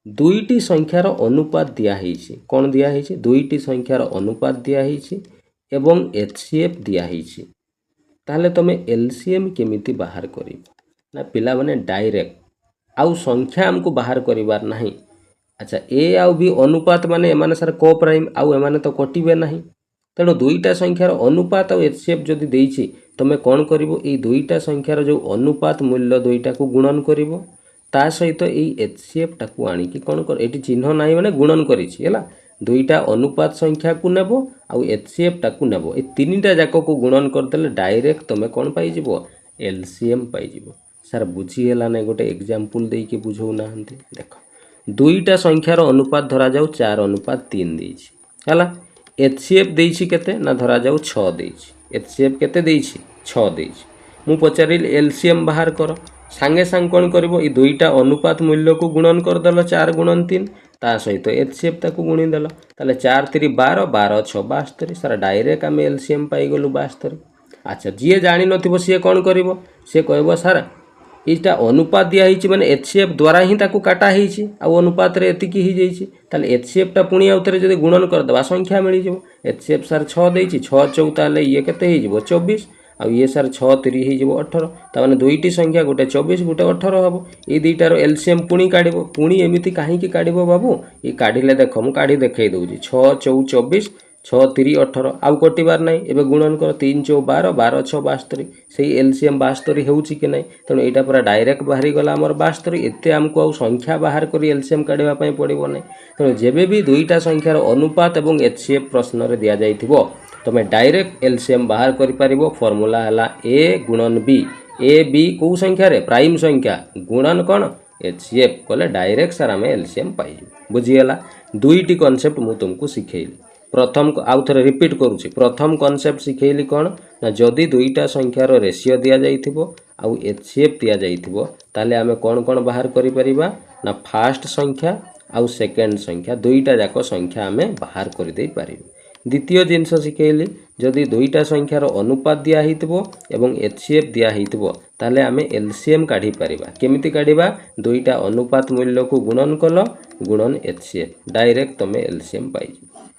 दुईटी संख्यार अनुपात दिया हेछि कोन दिया हेछि दुईटी संख्यार अनुपात दिया हेछि एवं HCF दिया हेछि ताले तमे LCM केमिति बाहर करिबो ना पिला माने डायरेक्ट आउ संख्या हमको बाहर करिवार नाही अच्छा ए आउ बी अनुपात माने एमाने सर को प्राइम आउ एमाने तो कटिबे नाही तेणु दुईटा संख्यार अनुपात और HCF जदि देइछि तमे कोन करिवो ए दुईटा संख्यार जो अनुपात मूल्य दुईटा को गुणन करिवो ता सहित ए HCF टाकू आनी कि कोन कर एटी चिन्ह नाही माने गुणन करिछि हैला दुईटा अनुपात संख्या को नेबो आ HCF टाकू नेबो ए तीनटा जाको को गुणन कर देले डायरेक्ट तमे कोन पाई जिवो LCM पाई जिवो सर बुझी हला नै गोटे एग्जांपल देई के बुझौ नाहंती देखो दुईटा संख्यार अनुपात धरा जाऊ 4:3 देइछि हैला HCF देइछि केते ना धरा जाऊ 6 देइछि HCF केते देइछि 6 देइछि मु पचारिल LCM बाहर करो संगे संग कोन करबो ई दुईटा अनुपात मूल्य को गुणन कर दलो 4 गुणन 3 ता सहित HCF ताकू गुणी दलो ताले 4 3 12 12 6 72 सारा डायरेक्ट हम LCM पाई गलु 72 अच्छा जे जानि नथिबो से कोन करबो से कहबो सर इटा अनुपात दिया हिची माने HCF द्वारा ही ताकू काटा हिची आ अनुपात रे एतिकी ही जाईची ताले HCF टा पुणी आउतरे जदी गुणन कर दबा संख्या मिली जेबो HCF सर 6 देइची 6 4 ताले ये केते ही जेबो 24 आ ये सर 6 3 ही जेबो 18 ता माने दुईटी संख्या गोटे 24 गोटे 18 हबो ए दुईटार LCM पुणी काढिबो पुणी एमिति काहे की काढिबो बाबू ए काढिले देखो मु काढी देखाई दउची 6 4 24 6 3 18 आउ कटिबार नाही एबे गुणन कर 3 4 12 12 6 72 सेही LCM 72 हेउची कि नाही तनो एटा पूरा डायरेक्ट बाहरी गला हमर 72 एते हमको आउ संख्या बाहर करी LCM काढिबा पई पडिबो नाही तनो जेबे भी दुईटा संख्यार अनुपात एवं HCF प्रश्न रे दिया जाइथिबो तमे डायरेक्ट LCM बाहर करि परिबो फार्मूला हला A गुणन B A B को संख्या रे प्राइम संख्या गुणन कोन HCF कोले डायरेक्ट सर हमें LCM पाई बुझियला दुईटी कांसेप्ट मु तुमको सिखेइली प्रथम आउ थरे रिपीट करूची प्रथम कांसेप्ट सिखेइली कोन ना जदी दुईटा संख्यार रेशियो दिया जाइथिबो आउ HCF दिया जाइथिबो ताले हमें कोन कोन बाहर करि परिबा ना फर्स्ट संख्या आउ सेकंड संख्या दुईटा जाको संख्या हमें बाहर करि देई परिबो द्वितीय जिनस सिखेइली जदी दुईटा संख्यार अनुपात दिया हितबो एवं HCF दिया हितबो ताले हमें LCM काढी परिबा केमिति काढीबा दुईटा अनुपात मूल्य को गुणन कलो गुणन HCF डायरेक्ट तमे LCM पाई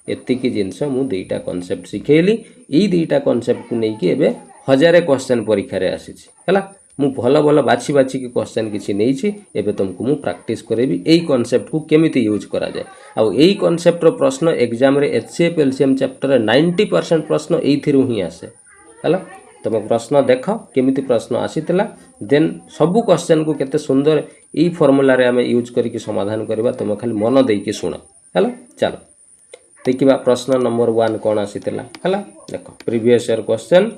एतिकी जिनस मु दुईटा कांसेप्ट सिखेइली ई दुईटा कांसेप्ट को नै कि एबे हजारे क्वेश्चन परीक्षा रे आसीछि हला मु भलो भलो बाछि बाछि के क्वेश्चन किछि नैछि एबे तुमको मु प्रैक्टिस करेबी एई कांसेप्ट को केमिति यूज करा जाय आ एई कांसेप्ट रो प्रश्न एग्जाम रे HCF LCM चैप्टर 90% प्रश्न एइथिरु ही आसे हला तमे प्रश्न देखो केमिति प्रश्न आसीतला देन सबु क्वेश्चन को केते सुंदर एई फार्मूला रे हमें यूज करी के समाधान करबा तुम खाली मन देई के सुनो हला चलो देखिबा प्रश्न नंबर 1 कोन आसीतला हला देखो previous year question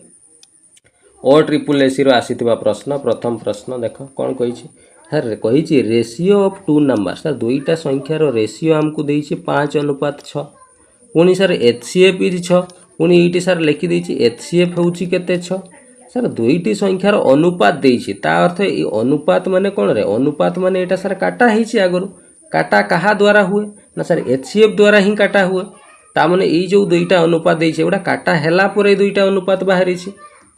O triple SC रो आसीतिबा प्रश्न प्रथम प्रश्न देखो कोन कहिछि सर कही ratio of two number sir दुईटा संख्यार रेसीओ आमको देछि 5:6 पुणी सर HCF इज 6 पुणी ये सर लिखिदे HCF हूँ केते 6 सर दुईटी संख्यार अनुपात देछि ता अर्थ ये अनुपात माने कौन रे अनुपात माने एटा सर काटा है आगु काटा कहा द्वारा हुए ना सर HCF द्वारा ही काटा हुए ता माने ये जो दुईटा अनुपात देछि एटा काटा हैला परे दुईटा अनुपात बाहरी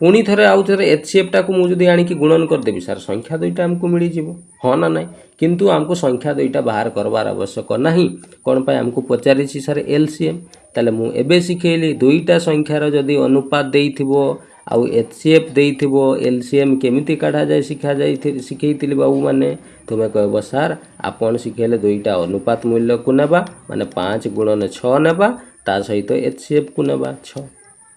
पुणी थे आउ थे HCF टाक मुझे आणिकी गुणन करदेवी सर संख्या दुईटा आमको मिल जाव हाँ ना ना किंतु आमको संख्या दुईटा बाहर करवार आवश्यक नहीं कौन पाई आमको पचारि सर LCM ताले मु एबे शिखेली दुईटा संख्यार जदि अनुपात देइथिबो आउ HCF देइथिबो LCM केमिति काढ़ा जाए शिखैथिली बाबू माने तुमे कहबो सर आपन शिखेले दुईटा अनुपात मूल्य को नेबा माने 5:6 नेबा ता सहित HCF को नेबा 6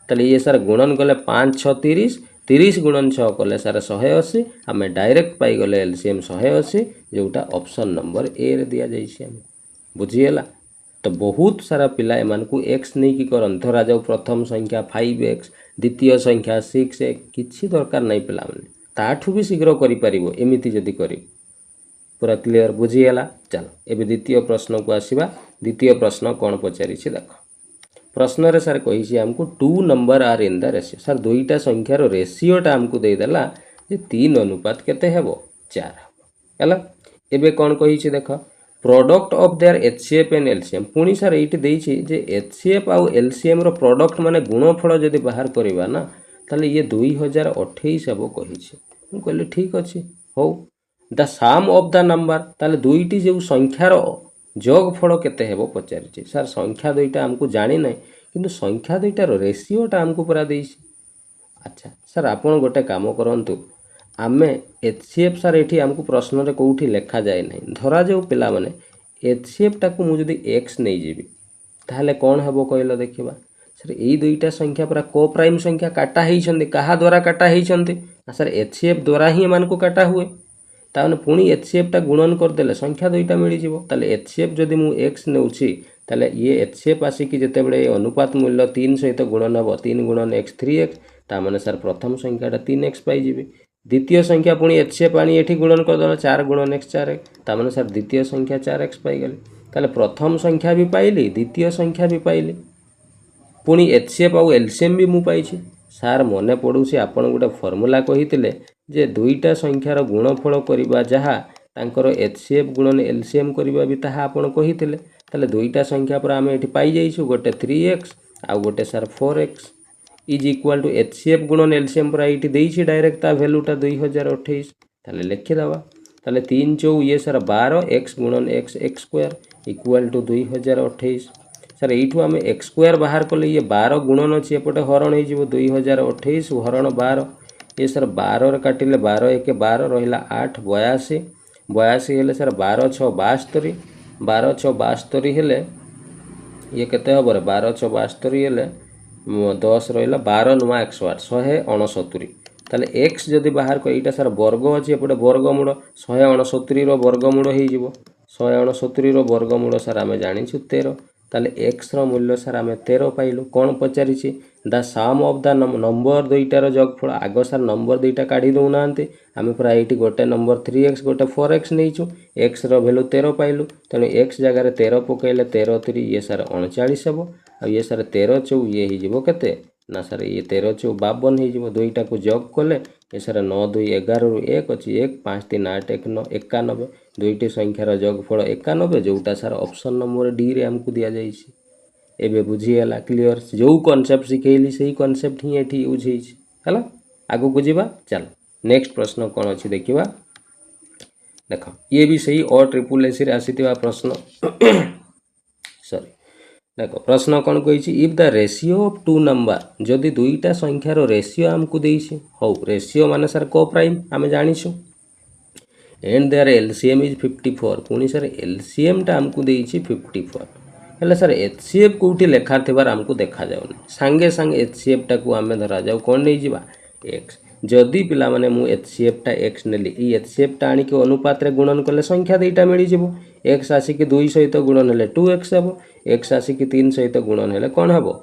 ताले ये सर गुणन गले 5 6 30 30 गुणन 6 कले सर 180 आम डायरेक्ट पाई गले LCM 180 जोटा ऑप्शन नंबर ए रे दिया जाइछि हम बुझीगला तो बहुत सारा पिला एमान को x नहीं की करन धरा जाऊ प्रथम संख्या 5x द्वितीय संख्या 6x किछि दरकार नहीं पिला माने ताठू भी शीघ्र करि परिबो एमिति जदी करी पूरा क्लियर बुझीगला चलो एबे द्वितीय प्रश्न को आसीबा द्वितीय प्रश्न कोन पचारि छि देखो प्रश्न रे सर कही आमको 2 number are in the ratio sir दुईटा संख्यार रेशियोटा आमको देदेला जे 3 केते हेबो 4 हैला एबे कोन कही देख product of their HCF and LCM पुणी सर ये देछि जे HCF आउ LCM रो प्रोडक्ट माने गुणफल जदि बाहर करबा ना ताले ये 2028 हेबो कही मु कहले ठीक अछि हो the sum of the number ताले दुईटी जो संख्यार जोगफल केते हेबो पचारि सर संख्या दुईटा हमको जानी ना किंतु संख्या दुईटार रेशियोटा हमको पूरा देछि अच्छा सर आपन गोटे काम करंतु आमे HCF सर एठी हमको प्रश्न रे कोठी लेखा जाए नहीं धरा जाऊ पिला माने HCF टाकू मु जदी x नहीं जीबी ताहले कोन हेबो कहलो देखिबा सर एई दुईटा संख्या पूरा को प्राइम संख्या काटा हेइ छन्दी कहा द्वारा काटा हेइ छन्दी सर HCF द्वारा ही मान को काटा हुए ताने पुणी HCF टा गुणन कर देले संख्या दुईटा मिली जीवो ताले HCF जदि मु x नेउछि ताले ये HCF आसिकी जेते बेले अनुपात मूल्य 3 सहित गुणन हबो 3 गुणन x 3x ता माने सर प्रथम संख्याटा 3x पाई जिबे द्वितीय संख्या पुणी HCF आनी एठी गुणन कर देला 4 गुणन x 4x ता माने सर द्वितीय संख्या 4x पाई गेले ताले प्रथम संख्या भी पाइली द्वितीय संख्या भी पाइली पुणी HCF आउ LCM भी मु पाइछि सार मने पडुछि आपण गोटे फॉर्मूला कहितिले जे दुईटा संख्यार गुणफल करिबा जहा तांकर HCF गुणन LCM करिबा भी ताहा आपण कहितिले ताले दुईटा संख्या पर आमे एठी पाई जाइछु गोटे 3x आउ गोटे sir 4x is equal to HCF गुणन LCM पर एठी देइछि डायरेक्ट ता वैल्यूटा 2028 ताले लिखि दबा ताले 3 4 ये सर 12 x गुणन x x square equal to 2028 sir एठू आमे x स्क्वायर बाहर कले ये 12 गुणन अछि एपटे हरण हे जिवो 2028 हरण 12 ये सर 12 रे काटिले 12 1 12 रहिला 8 82 82 हेले सर 12 6 72 12 6 72 हेले ये केते हबो रे 12 6 72 हेले 10 रहिला 12 9 108 169 ताले x जदि बाहर को एटा सर वर्ग अछि एपटे वर्गमूल 169 रो वर्गमूल हे जिवो 169 रो वर्गमूल सर आमे जानि छु 13 ताले x रो मूल्य सर आमे 13 पाइलु कोन पचारि छि the sum of the number दुईटार जोगफल आगो सर नंबर दुईटा काढी दउ नांते आमे पूरा एठी गोटे नंबर 3x गोटे 4x नेइछु x रो वैल्यू 13 पाइलु तने x जगह रे 13 पकैले 13 3 ये सर 39 हेबो आ ये सर 13 4 ये हि जिवो केते ना सर ये 13 4 52 हि जिवो दुईटा को जोग कले ये सर 9 2 11 रु 1 अछि 1 5 3 8 1 9 91 दुईटी संख्यार जोगफल 91 जोटा सर ऑप्शन नंबर डी रे हमको दिया जाइछि एबे बुझीगला क्लियर जो कॉन्सेप्ट सिखेली सही कॉन्सेप्ट ही एठी यूज होइछि हला आगु बुझिबा चल नेक्स्ट प्रश्न कोन अछि देखिबा देखो ये भी सही और ट्रिपल एसी रे आसीतिबा प्रश्न सॉरी देखो प्रश्न कोन कहिछि if the ratio of two number जदि दुईटा संख्यार रेशियो हमको देइछि हो रेशियो माने सर को प्राइम हमें जानिछु एंड देयर LCM इज 54 पुनी सर LCM टा हमको देइछि 54 हेले सर HCF कोठी लेखा थिबार हमको देखा जाउन संगे संगे HCF टा को हमें धरा जाउ कोन नै जिबा x जदि पिला माने मु HCF टा x नेली ई HCF टा आनी के अनुपात रे गुणन करले संख्या दुईटा मिली जिवो x आसी के 2 सहित गुणन हेले 2x हेबो x आसी के 3 सहित गुणन हेले कोन हेबो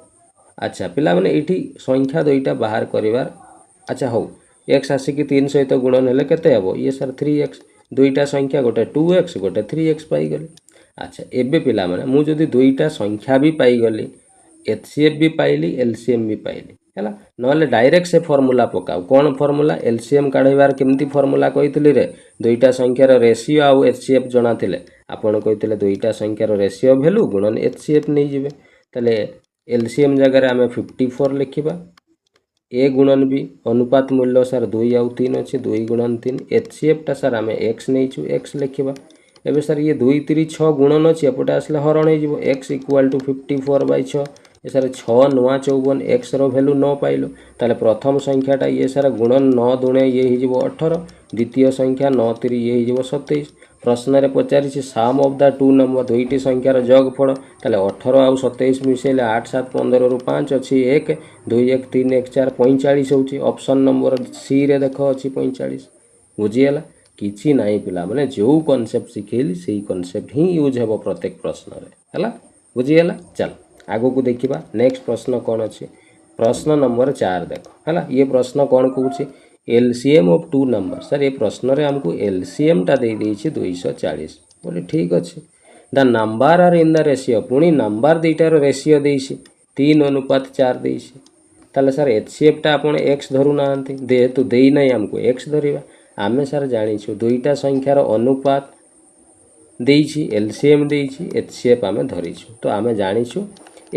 अच्छा पिला माने एठी संख्या दुईटा बाहर करिवार अच्छा हो x आसी के 3 सहित गुणन हेले केते हेबो ये सर 3x दुईटा संख्या गोटे 2x गोटे 3x पाईगली। अच्छा एबे पिला माने मु जदि दुईटा संख्या भी पाईगली HCF भी पाइली LCM भी पाइली है ना डायरेक्ट से फॉर्मूला पकाऊ कौन फॉर्मूला LCM काढ़ार केमती फॉर्मूला कही रे दुईटा संख्यार रेशियो आउ HCF जना थिले आपण कही दुईटा संख्यार रेशियो वैल्यू गुणन HCF नहीं जिवे ताले LCM जगह आम 54 लिखा ए गुणन भी अनुपात मूल्य सार 2 आउ 3 अच्छे 2 गुणन 3 HCF टा सार आम x नहीं x लिखा एवं सार ये 2 3 6 गुणन अच्छे एपटे आसले हरण हो x इक्वाल टू 54/6 ये सार 6 नुआ 54 x रो वैल्यू 9 पाइल ताले प्रथम संख्याटा ये सार गुणन 9 दुणे ये हो 18 द्वितीय संख्या 9 3 ये हो 27 प्रश्न रे पचारि सम ऑफ द टू नंबर दुईटी संख्यार जोगफल ताले 18 आउ 27 मिसेले 8 7 15 रु 5 अच्छी 1 2 1 3 1 4 45 होची ऑप्शन नंबर सी रे देखो अच्छी 45 बुझीगला किछि नाही पिला माने जो कांसेप्ट सिखेली सेही कांसेप्ट ही यूज हेबो प्रत्येक प्रश्न रे हला बुझीगला चल आगो को देखिबा नेक्स्ट प्रश्न कोन अछि प्रश्न नंबर 4 देखो हला ये प्रश्न कोन कहूची LCM of two number sir ये प्रश्न रे हमको LCM टा दे देछि 240 बोले ठीक अच्छे the number are in the ratio पुणी नंबर दुईटार रेशियो देछि 3:4 देछि ताले सर HCF टा आपण x धरु नांती जेहेतु देई नै हमको x धरिबा आमे सर जानिछु दुईटा संख्यार अनुपात देछि LCM देछि HCF आमे धरिछु तो आमे जानिछु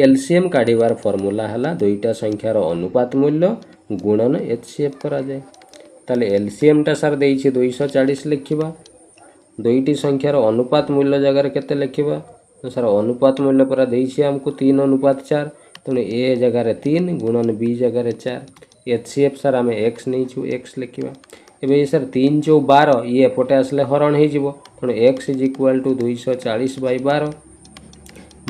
LCM काढिबार फार्मूला हला दुईटा संख्यार अनुपात मूल्य गुणन HCF करा जाए ताले LCM टा सर देछि 240 लिखिबा दुईटी संख्यार अनुपात मूल्य जगह केते लिखिबा तो सर अनुपात मूल्य पर देछि हमको 3:4 तेणु ए जगह 3 गुणन b जगह 4 HCF सर आम x नहीं छु x लिखिबा एबे सर 3 × 12 ये एपटे आसले हरण हो जिवो तेणु x इज इक्वल टू 240/12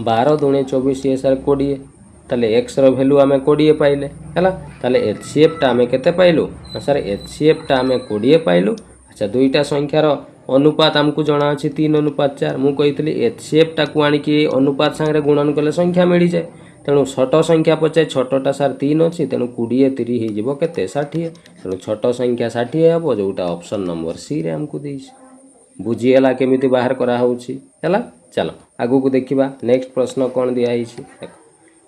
12 दुणे 24 ये सर 20 ताले x रो वैल्यू आमे 20 पाइले हैला ताले HCF टा आमे केते पाइलु सर HCF टा आमे 20 पाइलु अच्छा दुईटा संख्यार अनुपात आमको जना अछि 3:4 मु कहितली HCF टा को आनी कि अनुपात संगे गुणन कले संख्या मिली जाए तेणु छोट संख्या पचे छोटटा सार 3 अछि तेणु 20 3 हे जिवो केते 60 तेणु छोट संख्या 60 हेबो जोटा ऑप्शन नंबर सी रे हमको देइछ बुझिएला केमिति बाहर करा होउछि हैला चलो आगु को देखिबा नेक्स्ट प्रश्न कोन दिया हिछि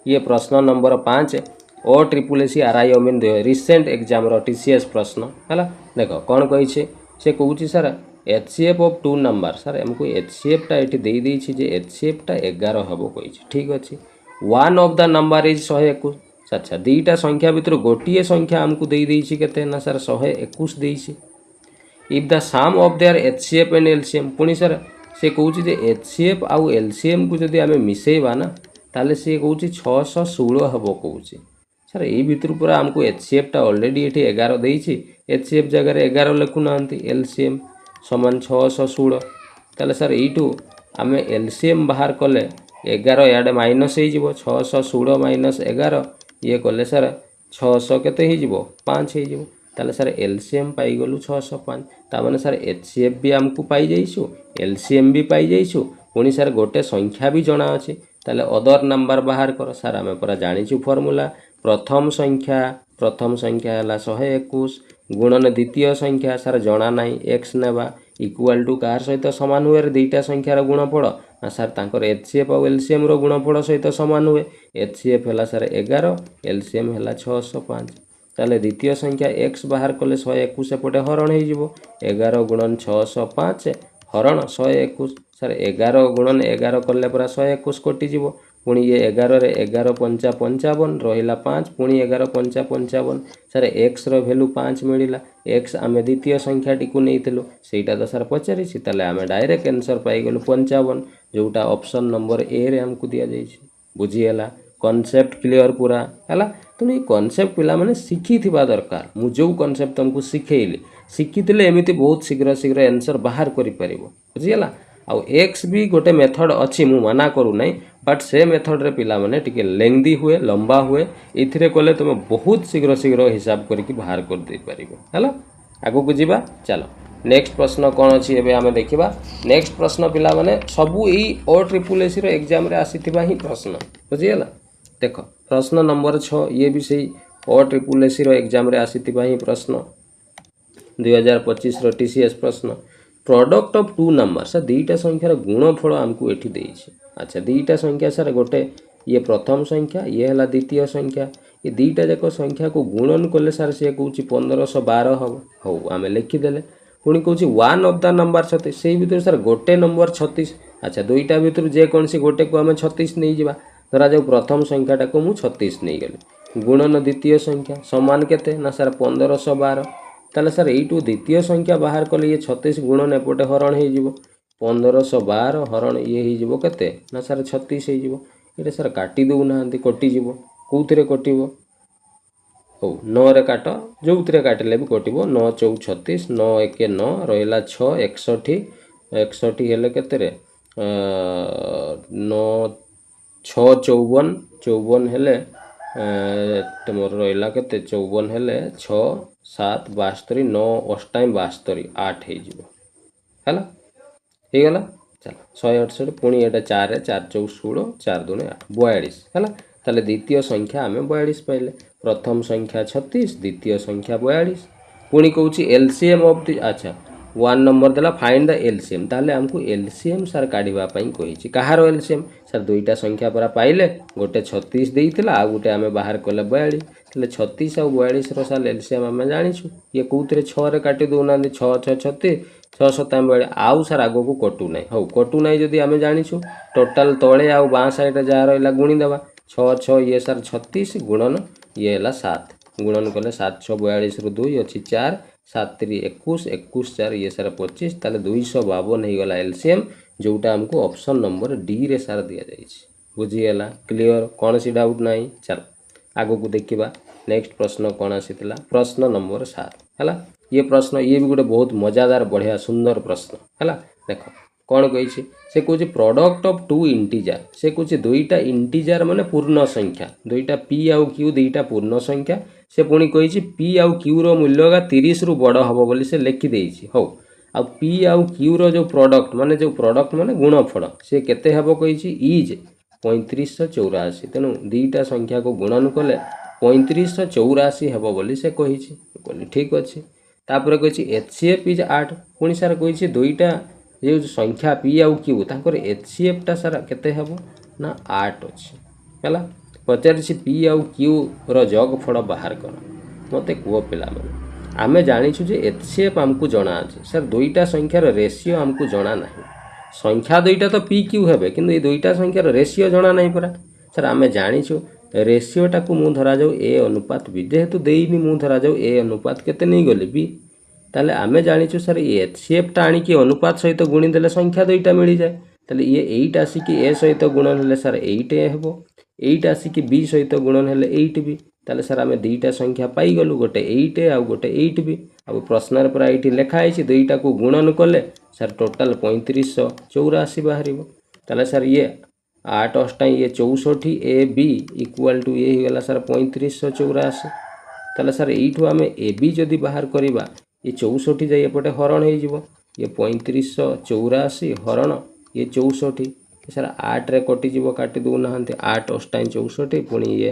ये प्रश्न नंबर 5 OSSC RI ओमिन रिसेंट एग्जाम रो TCS प्रश्न हैला देखो कोन कहि छै से कहूछि sir HCF of two number sir हमको HCF टा एठी दे दी छी जे HCF टा 11 हबो कहि छै ठीक अछि one of the number is 121 अच्छा दुईटा संख्या भितर गोटिए संख्या हमको दे दी छी केते ना सर 121 देई छी if the sum of their HCF and LCM पुनी सर से कहूछि जे HCF आउ LCM को जदि आमे मिसेइबा ना ताले से कहूछि 616 हबो कहूछि सर ए भितर पूरा हमको HCF टा ऑलरेडी एठी 11 देई छी HCF जगह 11 लिखु नांती LCM समान 616 ताले सर एठू आमे LCM बाहर कले 11 याडे माइनस हो जिवो 616 माइनस 11 ये कले सर 600 केते हो जिवो 5 हो जिवो ताले सर LCM पाई गलु 605 ता माने सर HCF भी हमको पाई जाइछु LCM भी पाई जाइछु पुनी सर गोटे संख्या भी जणा अछि ताले अदर नंबर बाहर कर सर आमे पूरा जानिछु फार्मूला प्रथम संख्या हला 121 गुणन द्वितीय संख्या सर जणा नाही x नेबा इक्वल टू कार सहित समान हुए दुईटा संख्यार गुणफल ना सर तांकर HCF और LCM रो गुणफल सहित समान हुए HCF हला सर 11 LCM हला 605 ताले द्वितीय संख्या x बाहर कले 121 एपटे हरण हो जिवो 11 गुणन 605 हरण 121 सर 11 गुणन 11 कले पूरा 121 कटि जिवो पुणी ये 11 रे 11 पंचा 55 रहिला 5 पुणी 11 पंचा 55 सर x रो वैल्यू 5 मिलिला x आमे द्वितीय संख्या टिकु नेइथिलु सेटा तो सर पचारि छि ताले आमे डायरेक्ट आंसर पाई गेलु 55 जोटा ऑप्शन नंबर ए रे हमकु दिया जाई छि बुझिएला कांसेप्ट क्लियर पूरा हला तुनी कांसेप्ट पिला माने सिखि थिबा दरकार मु जो कांसेप्ट तुमको सिखेइली सिखितिले एमिति बहुत शीघ्र शीघ्र आंसर बाहर करि परिबो बुझिएला आउ एक्स भी गोटे मेथड अच्छी मु मना करू नहीं बट से मेथड रे पिला माने टिके लेंदी हुए लंबा हुए इथिरे कोले तुम बहुत शीघ्र शीघ्र हिसाब करके बाहर कर दे परिबो हला आगो को जीवा चलो नेक्स्ट प्रश्न कौन अच्छी एबे आमे देखिबा नेक्स्ट प्रश्न पिला माने सबु ई OSSC रो एग्जाम रे आसीथिबा ही प्रश्न बुझियला देखो प्रश्न नंबर 6 ये भी सही OSSC रो एग्जाम रे आसीथिबा ही प्रश्न 2025 रो TCS प्रश्न product of two number sir दुईटा संख्यार गुणफल आमको एठी देइछि। अच्छा दुईटा संख्या सर गोटे ये प्रथम संख्या ये है द्वितीय संख्या ये दुईटा जाक संख्या को गुणन कले सर सी कौन 1512 हम हौ आम लिखिदेले पुणी कौन 1 ऑफ द नंबर 36 से भर सर गोटे नंबर 36। अच्छा दुईटा भर जेकोसी गोटे को आम 36 नहीं जावा धरा जाऊ प्रथम संख्याटा को मुझे 36 नहीं गली गुणन द्वितीय संख्या समान केते ना सर 1512 ताले सर यू द्वितीय संख्या बाहर कले ये 36 गुणन एपटे हरण हो 1512 हरण ये हो केते ना सर 36 हो ये सर काटी दौना कटिज कौन कटिव हो 9 रे काट जो काटिले भी कटिव 9 चौ 36 9 1 9 रहा 6 61 61 हेले केते 9 6 54 54 हेले तुमर रहा के 54 हेले 6 7 72 9 अष्टाई 72 8 होगला चलो 168 पुणी एटा 4 4 चौ 16 4 2 8 42 है ताले द्वितीय संख्या आम 42 पाइले प्रथम संख्या 36 द्वितीय संख्या 42 पुणी कौन एलसीएम ऑफ दी अच्छा 1 नंबर देला फाइंड द एलसीएम ताले हमको एलसीएम सर काढ़ा कही कहार एलसीएम सर दुईटा संख्या परा पाइले गोटे 36 देइतिला आ गोटे आम बाहर कले 42 ताले 36 आ 42 रो साल एलसीएम आम जानिछु ये कौन 6 रे काटी दौना 6 6 36 6 7 बेले आउ सर आग को कटू ना हौ कटू ना जदि आम जानिछु टोटाल तले आउ बाँ साइड जहाँ रहा गुणीदेवा 6 6 ये सर 36 गुणन ये है 7 गुणन कले 7 6 42 रु 2 अच्छी 4 7 3 21 21 4 ये सर 25 ताले 252 हो गला एलसीएम जोटा हमको ऑप्शन नंबर डी रे सर दि जाइए बुझीगला क्लियर कौन सी डाउट ना चल आग को देखा नेक्स्ट प्रश्न कौन आसीला प्रश्न नंबर 7 है ये प्रश्न ये भी गोटे बहुत मजादार बढ़िया सुंदर प्रश्न है देख कौन कही से कौन प्रोडक्ट ऑफ टू इंटीजर से कौन दुईटा इंटीजर माने पूर्ण संख्या दुईटा पी आउ क्यू दुईटा पूर्ण संख्या से पुणी कही पी आउ क्यू रो मूल्य 30 रु बड़ हम बोली से लिखिदे हौ आ पी आउ क्यू रो जो प्रोडक्ट माने गुणफल से केते हबो कही इज 3584 तेणु दुईटा संख्या को गुणन कले 3584 हेबो बोली से कही ठीक अच्छे तापर कही एचसीएफ इज 8 पुणी सार कही दुईटा जो संख्या पी आउ क्यू तांकर एचसीएफ टा सारा केते हेबो ना 8 अच्छे है पचार पी आउ क्यू रो जग फड़ बाहर कर मते कह पिला आमे जानिछु जे एचसीएफ आमको जना अछि सर दुईटा संख्यार रेशियो आमको जना नाही संख्या दुईटा तो पी क्यू हेबे किंतु ये दुईटा संख्यार रेशियो जना नाही परा सर आमे जानिछु रेशियोटा को मु धरा जाऊ ए अनुपात बी जेहेतु देइनी मु धरा जाऊ ए अनुपात केते नहीं गले बी ताले आमे जानिछु सर ये एचसीएफ टा आनी कि अनुपात सहित गुणी देले संख्या दुईटा मिल जाए ताले ये 8 आसी कि ए सहित गुणन हेले सर 8 हेबो 8 आसी कि बी सहित गुणन हेले 8 बी ताले सर आमे दुईटा संख्या पाई गलु गोटे 8 आ गोटे 8 बी आ प्रश्न पर एठी लिखा है दुईटा को गुणन कले सर टोटाल 3584 बाहरिबो ताले सर ये 8 अष्टाई ये 64 ए बी इक्वाल टू ये गला सर 3584 ताले सर यू आम ए बी जदि बाहर करवा ये 64 जाए एपटे हरण हो ये 3584 हरण ये 64 सर 8 रे कटिज काटी दौना 8 अष्टाई 64 पुणी ये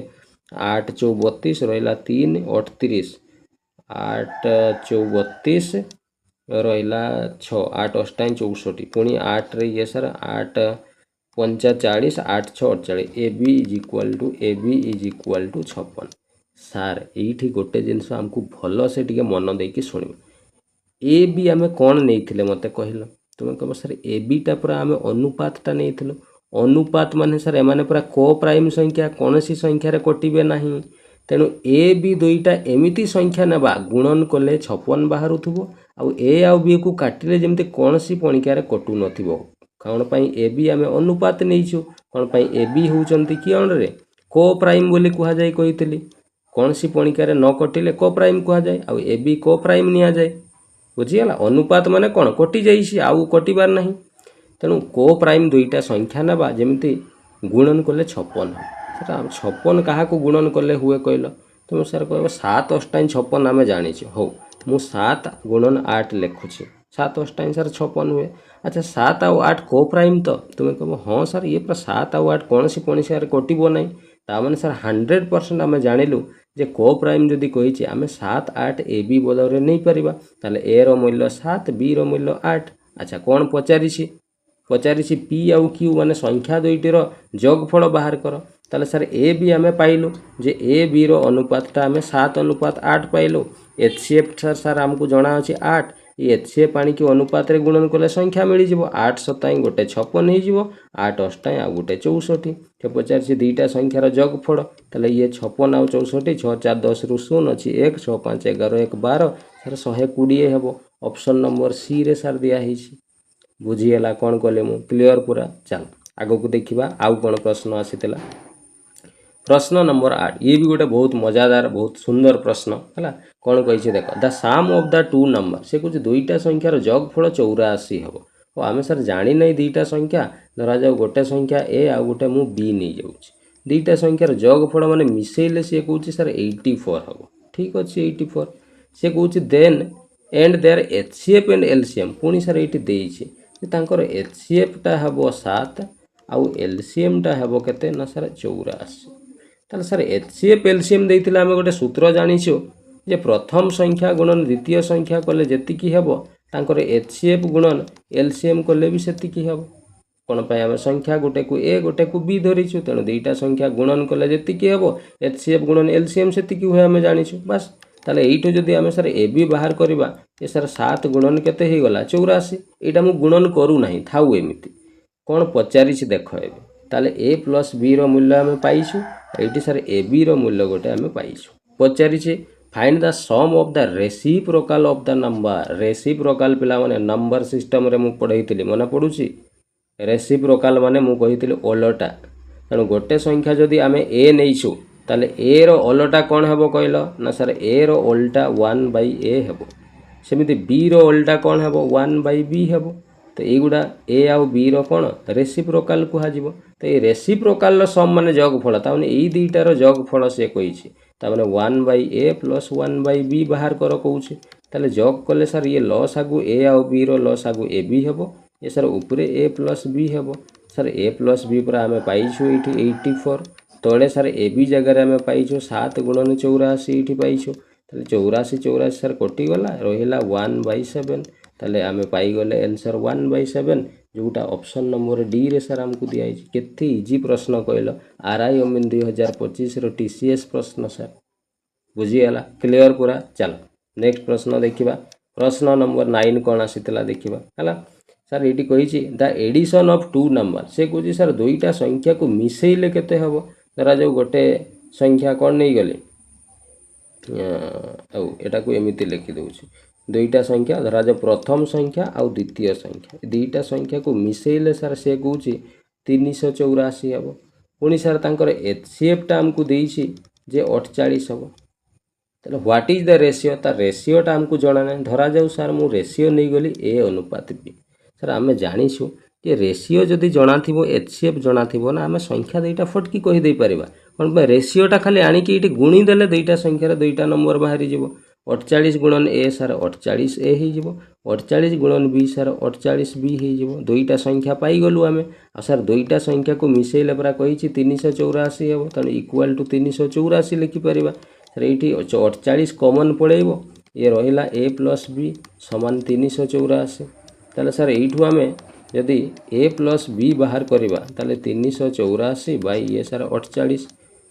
8 चौ 32 रहा 3 38 8 चौ 32 रहा 6 8 अष्टाई 64 पुणी 8 रे ये sir 8 45 8 6 48 A B is equal to 56 sir ये गोटे जिनस आमको भल से टी मन देकी शुण ए बी आम कौन नहीं मत कहल तुम कह सर ए बीटा पूरा आम अनुपातटा नहीं अनुपात माने सर एमाने पूरा को प्राइम संख्या कौन सी संख्यार कटिबे नहीं तेणु ए बी दुईटा एमिति संख्या नेबा गुणन कले 56 बाहर आउ ए आउ बी को काटिले जमती कौन सी पणिकार कटु नथिबो कौन पाई ए बी आम अनुपात नहीं कौन पाई ए बी होउचंती किरण रे को प्राइम बोली कहा जाए कही कौन सी पणिकार न कटिले को प्राइम कहा जाए आउ ए बी को प्राइम निया जाए बुझीगला अनुपात माने कौन कटि जाइए आउ कटिबार नहीं तेणु को प्राइम दुईटा संख्या नेबा जमती गुणन कले 56 सर 56 क्या गुणन कले हुए कहल तुम सर कह 7 अष्टाई 56 आम जानी हो मु 7 गुणन 8 लिखुची 7 अष्टाई सर 56 हुए अच्छा 7 आउ 8 को प्राइम तो तुम्हें कह हाँ सर ये पूरा 7 आउ 8 कौन सी पणिकार कटिबो नहीं ताने सर 100% आम जानिलु जे को प्राइम जदि कही आम 7 8 ए बी बदल नहीं पारिबा ताले ए रो मूल्य 7 बी रो मूल्य 8 अच्छा कौन पचारि पी आउ क्यू माने संख्या दुईटर जोगफल बाहर कर ताले सर ए बी आम पाइलु जे ए बी रो अनुपातटा आम 7:8 पाइलु एचसीएफ सर आमको जना अच्छे 8 ये एचसीएफ आनी कि अनुपात रे गुणन कले संख्या मिल जाव 8 7 गोटे 56 हो 8 8 आ गोटे 64 से पचारि दुईटा संख्यार जोगफल ताले ये 56 आउ 64 6 4 10 रु 0 अच्छी 1 6 5 11 1 12 सर 120 हेब ऑप्शन नंबर सी रे सर दिया बुझीगला कौन कले मु क्लियर पूरा चल आग को देखा आउ कौन प्रश्न आसीला प्रश्न नंबर 8 ये भी गोटे बहुत मजादार बहुत सुंदर प्रश्न है कौन कही देख the sum of the two number से कुछ दुईटा संख्यार जोगफल 84 हम और आम सर जानी नहीं दुईटा संख्या धरा जाऊ गोटे संख्या ए आ गोटे मु बी नहीं जाऊँ दुईटा संख्यार जोगफल माने मिसेले सी कहूँ सर 84 हम ठीक अच्छे 84 से कहूँ then and their HCF and LCM पुणी सर ये देइछे तांकर एचसीएफटा हम 7 आउ एलसीएमटा हम केते ना सर 84 ताले सर एचसीएफ एलसीएम देइथिला आमे गोटे सूत्र जानिछु जे प्रथम संख्या गुणन द्वितीय संख्या कले जेतिकी हेबो तांकर एचसीएफ गुणन एलसीएम कले भी सेतिकी हेबो कोन पय आमे संख्या गोटे को ए गोटे को बी धरिछु तेणु दुईटा संख्या गुणन कले जेतिकी हेबो एचसीएफ गुणन एलसीएम सेतिकी हुए आमे जानिछु बस ताले एइटो जदि आमे सर ए बी बाहर करबा ए सर 7 गुणन केते हे गला 84 एटा मु गुणन करू नाही थाउ एमिति कोन पचारिछि देखो एबे ताले ए प्लस बी रो मूल्य आमे पाइछु एइटी सर ए बी रो मूल्य गोटे आमे पाइछु पचारिछि find the sum of the reciprocal of the number reciprocal पिला माने नंबर सिस्टम रे मु पढैतिली मना पडुछि रेसिप्रोकल माने मु कहितिली ओलटा तेणु गोटे संख्या जदि आमे ए नैछु ताले ए रो ओलटा कौन हेबो कहलो ना सर ए रो ओल्टा 1/a हेबो सेमिति बी रो ओल्टा कौन हेबो 1/b हेबो तो एगुडा ए आउ बी रो कौन रेसिप्रोकल कुहा जिवो तो ए रेसिप्रोकल रो सम माने जोगफल ता माने एई दुईटा रो जोगफल से कहिछि ता माने 1/a + 1/b बाहर कर कहउछि ताले जोग कले सर ये लॉस आगु ए आउ बी रो लॉस आगु ए बी हेबो ये सर ऊपरे a + b हेबो सर a + b पर आमे पाइछु एठी 84 तले सर ए बी जगह आम पाइछु 7 गुणन 84 ये पाइछु ताले 84 84 सर कटिगला रहिला 1/7 ताले आम पाइगले आंसर 1/7 जोटा ऑप्शन नंबर डी रे सर आमको दिया केते इजी प्रश्न कहलो आरआई अमीन 2025 रो टीसीएस प्रश्न सर बुझीगला क्लियर पूरा चलो नेक्स्ट प्रश्न देखिबा प्रश्न नंबर 9 कोन आसीतला देखिबा हला सर ये कही the addition of two number से कह सर दुईटा संख्या को मिसेले केते हबो धरा जो गोटे संख्या कौन नहीं गले एटा को एमिति लिखि दउछि दुईटा संख्या धरा जो प्रथम संख्या आउ द्वितीय संख्या दुईटा संख्या को मिसेले सर से कहूँ 384 हबो पुणी सर तांकर एचसीएफ टा हमको देइछि जे 48 हबो ताले व्हाट इज द रेशियो ता रेशियोटा हमको जणा नै धरा जाऊ सर मु रेशियो नहीं गली ए अनुपात बी सर आमे जानिछु कि रेशियो जदि जना थिबो एचसीएफ जना थिबो ना आमे संख्या दुईटा फटकी कहि दे परिबा कोन बे रेशियोटा खाली आनी कि इटी गुणी देले दुईटा संख्यार दुईटा नंबर बाहरी जिवो 48 गुणन ए सर 48 ए ही जिवो 48 गुणन बी सर 48 बी ही जिवो दुईटा संख्या पाई गलु आमे आ सर दुईटा संख्या को मिसेले परा कहिछि 384 हेबो तने इक्वल टू 384 लिखि परिबा सर एठी 48 कॉमन पड़ेइबो ये रहिला ए + बी समान 384 ताले सर एठू आमे यदि a + b बाहर करवा ताले 384 बाई ये सर 48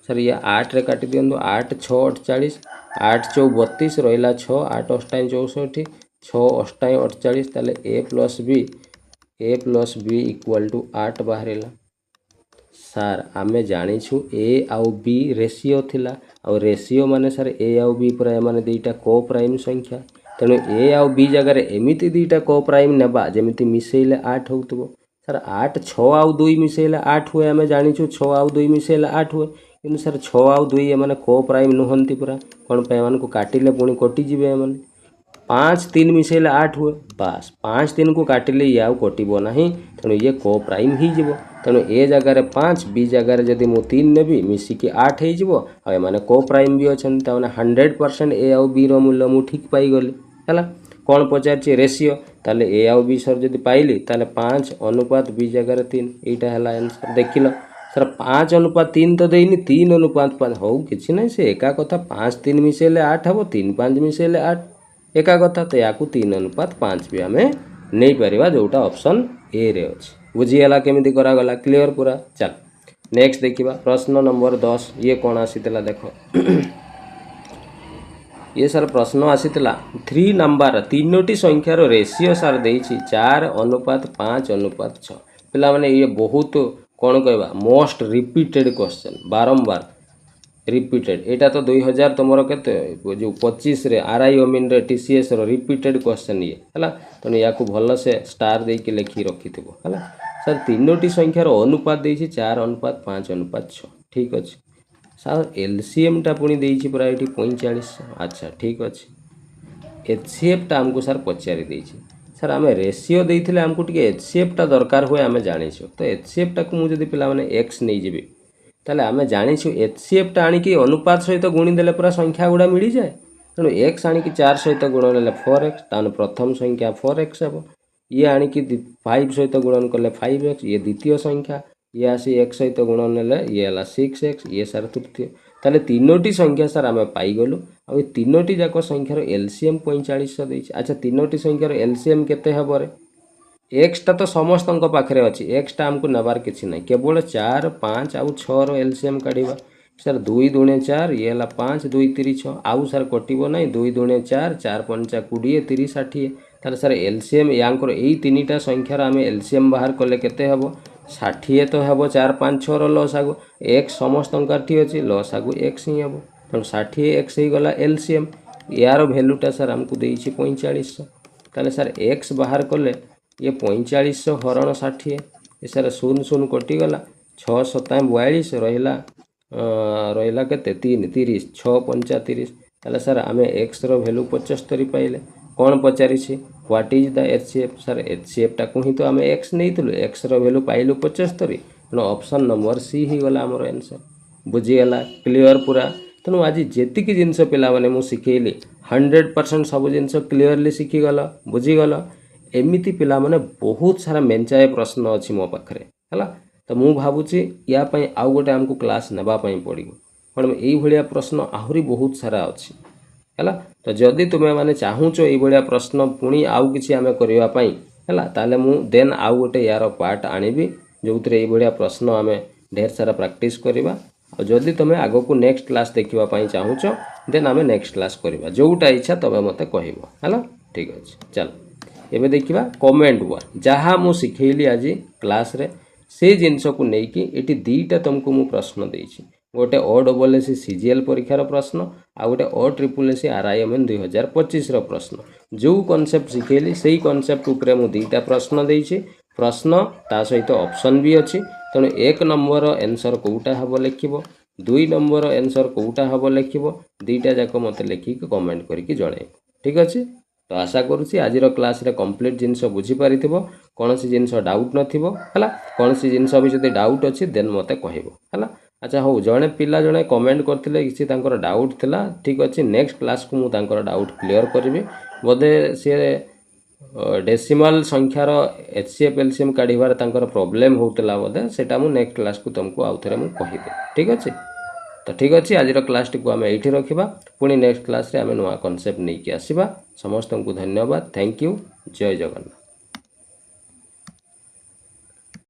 सर ये 8 रे काटि दियंदो 8 6 48 8 4 32 रहिला 6 8 8 64 6 8 48 ताले a + b = 8 बाहरिला सर आमे जानिछु a आउ b रेशियो थिला और रेशियो माने सर a आउ b पर माने दुईटा को प्राइम संख्या तेणु ए आउ बी जगह एमती दुईटा को प्राइम नेबा जमिति मिसेले 8 होतबो सर 8 6 आउ 2 मिसेले 8 हुए आमे जानिछु 6 आउ 2 मिसेले 8 हुए किंतु सर 6 आउ 2 एमाने को प्राइम नुहंती पुरा कोन पे मान को काटिले पुणी कटि जिवे एमाने 5 3 मिसेले 8 हुए बस 5 3 को काटिले ये आउ कटिबो नाही तेणु ये को प्राइम ही जिवो तेणु ए जगह 5 बी जगह जदि मु 3 नेबी मिसी के 8 हे जिवो आ एमाने को प्राइम भी अछन त माने 100% ए आउ बी रो मूल्य मु ठीक पाई गली है कौन पचार रेशियो ताले ए आउ बी सर जदि पाइली ताले 5 अनुपात बी जगह 3 एटा है आंसर देखिल सर 5 अनुपात 3 तो देनी 3 अनुपात 5 हो किछि नै से एका कथा 5 3 मिसेले 8 हबो 3 5 मिसेले 8 एका कथा तो या 3 अनुपात 5 भी आमे नहीं पारिबा जोटा ऑप्शन ए रे अछि बुझीगला केमिति करागला क्लियर पूरा चल नेक्स्ट देखिबा प्रश्न नंबर 10 ये कौन आसीतला देखो ये सर प्रश्न आसीतला 3 नंबर तीनोटी संख्यार रेशियो सर देइछि 4:5:6 पिला माने ये बहुत कौन कहबा मोस्ट रिपीटेड क्वेश्चन बारंबार रिपीटेड एटा तो 2000 तुमर केते जो 25 रे आरआई ओमिन रे टीसीएस रो रिपीटेड क्वेश्चन ये हला तो या को भल से स्टार दे के लिखि रखिथिबो हला सर तीनोटी संख्यार अनुपात देइछि 4:5:6 ठीक अछि सर एलसीएम टा पुनी देइछि पूरा एठी 45 अच्छा ठीक अछि एचसीएफ टा हमको सर पचारि देइछि सर आमे रेशियो देइथिले हमको टिके एचसीएफ टा दरकार होय आमे जानिछु तो एचसीएफ टा को मु जदी पिला माने x नै जेबे ताले आमे जानिछु एचसीएफ टा आनी कि अनुपात सहित गुणी देले पूरा संख्या गुडा मिली जाय तेणु x आनी कि 4 सहित गुणन ले 4x तान प्रथम संख्या 4x हेबो ये आनी कि 5 सहित गुणन करले 5x ये द्वितीय संख्या ये आसी x सहित गुणन ले ये हला 6x ये सर तृतीय ताले तीनोटी संख्या सर आमे पाई गलु आ तीनोटी जाक संख्यार एलसीएम 45 देइछि अच्छा तीनोटी संख्यार एलसीएम केते हेबो रे एक्स टा तो समस्त पाखे अच्छी एक्स टा आमको नबार किसी ना केवल 4 5 आउ 6 रो एलसीएम काढ़ा सर 2 दूणे 4 ये है 5 2 3 6 आउ सर कटो ना 2 दूणे 4 4 5 20 30 60 तार सर एलसीएम यांकर यही 3टा संख्यार आम एलसीएम बाहर कले केते हेबो 60 तो हेबो 4 5 6 रो लसागु एक्स समस्त ठी अच्छी लसागु एक्स ही हेबो तेणु 60 एक्स ही गला एलसीएम यार भैल्यूटा सर आमको देइछि 45 ताले सर एक्स बाहर कले ये 45 हरण 60 ये सर 0 0 कटिगला 6 7 42 रहिला केते 3 30 6 5 30 ताले सर आमे एक्स रो वैल्यू 75 पाइले कौन पचारि what is the HCF sir HCF टा को ही तो आमे एक्स नैथिलु एक्स रो वैल्यू पाइलु 75 तेणु ऑप्शन नंबर सी ही गला हमर आंसर बुझीगला क्लियर पूरा तेणु आज जेतिकी जिनस पिला माने मु सिखेइली 100% सब जिनस क्लियरली सिखिगला बुझीगला एमिति पिला माने बहुत सारा मेंचाए प्रश्न अछि मो पाखरे हला तो मु भाबुची या पई आउ गोटे हमको क्लास नेबा पई पड़िबो पण एई भलिया प्रश्न आहुरी बहुत सारा अछि हला तो जदी तुमे माने चाहुचो एई भलिया प्रश्न पुनी आउ किछि आमे करिवा पई हला ताले मु देन आउ गोटे यार पार्ट आनिबी जोतरे एई भलिया प्रश्न आमे ढेर सारा प्रैक्टिस करिबा और जदी तुमे आगो को नेक्स्ट क्लास देखिवा पई चाहुचो देन आमे नेक्स्ट क्लास करिबा जोटा इच्छा तबे मते कहिबो हला ठीक अछि चल एबे देखिबा कमेंट वन जहाँ मु सिखेली आज क्लास रे से जिनस को लेकिन ये दीटा तुमको मु प्रश्न देइछि गोटे OSSC सीजीएल परीक्षार प्रश्न आ गोटे OSSC RIMN 2025 रो प्रश्न जो कॉन्सेप्ट सिखेली सेही कॉन्सेप्ट ऊपर मु दीटा प्रश्न देइछि प्रश्न ता सहित ऑप्शन भी अछि तेणु 1 नंबर आंसर कोटा हबो लिखिबो 2 नंबर आंसर कोटा हबो लिखिबो दीटा जाको मते लिखिक कमेंट करिक जणे ठीक अछि तो आशा करुँची आज क्लास रे कंप्लीट जिनस बुझी पारिथिबो कौन सी जिनस डाउट नथिबो हला कौन सी जिनस भी जदि डाउट अछि देन मते कहइबो हला अच्छा हो जणे पिला जणे कमेंट करथिले किछि तांकर डाउट थिला ठीक अछि नेक्स्ट क्लास को मु तांकर डाउट क्लियर करबी बोधे से डेसिमल संख्यार एचसीएफ एलसीएम काढिबार तांकर प्रॉब्लम होतला बोधे सेटा मु नेक्स्ट क्लास को तुमको आउथरे मु कहिबे ठीक अछि तो ठीक अच्छे आज क्लास टी आम ये रखा पुणी नेक्स्ट क्लास रे आम नुआ कॉन्सेप्ट नहीं कि आसवा समस्त को धन्यवाद थैंक यू जय जगन्नाथ।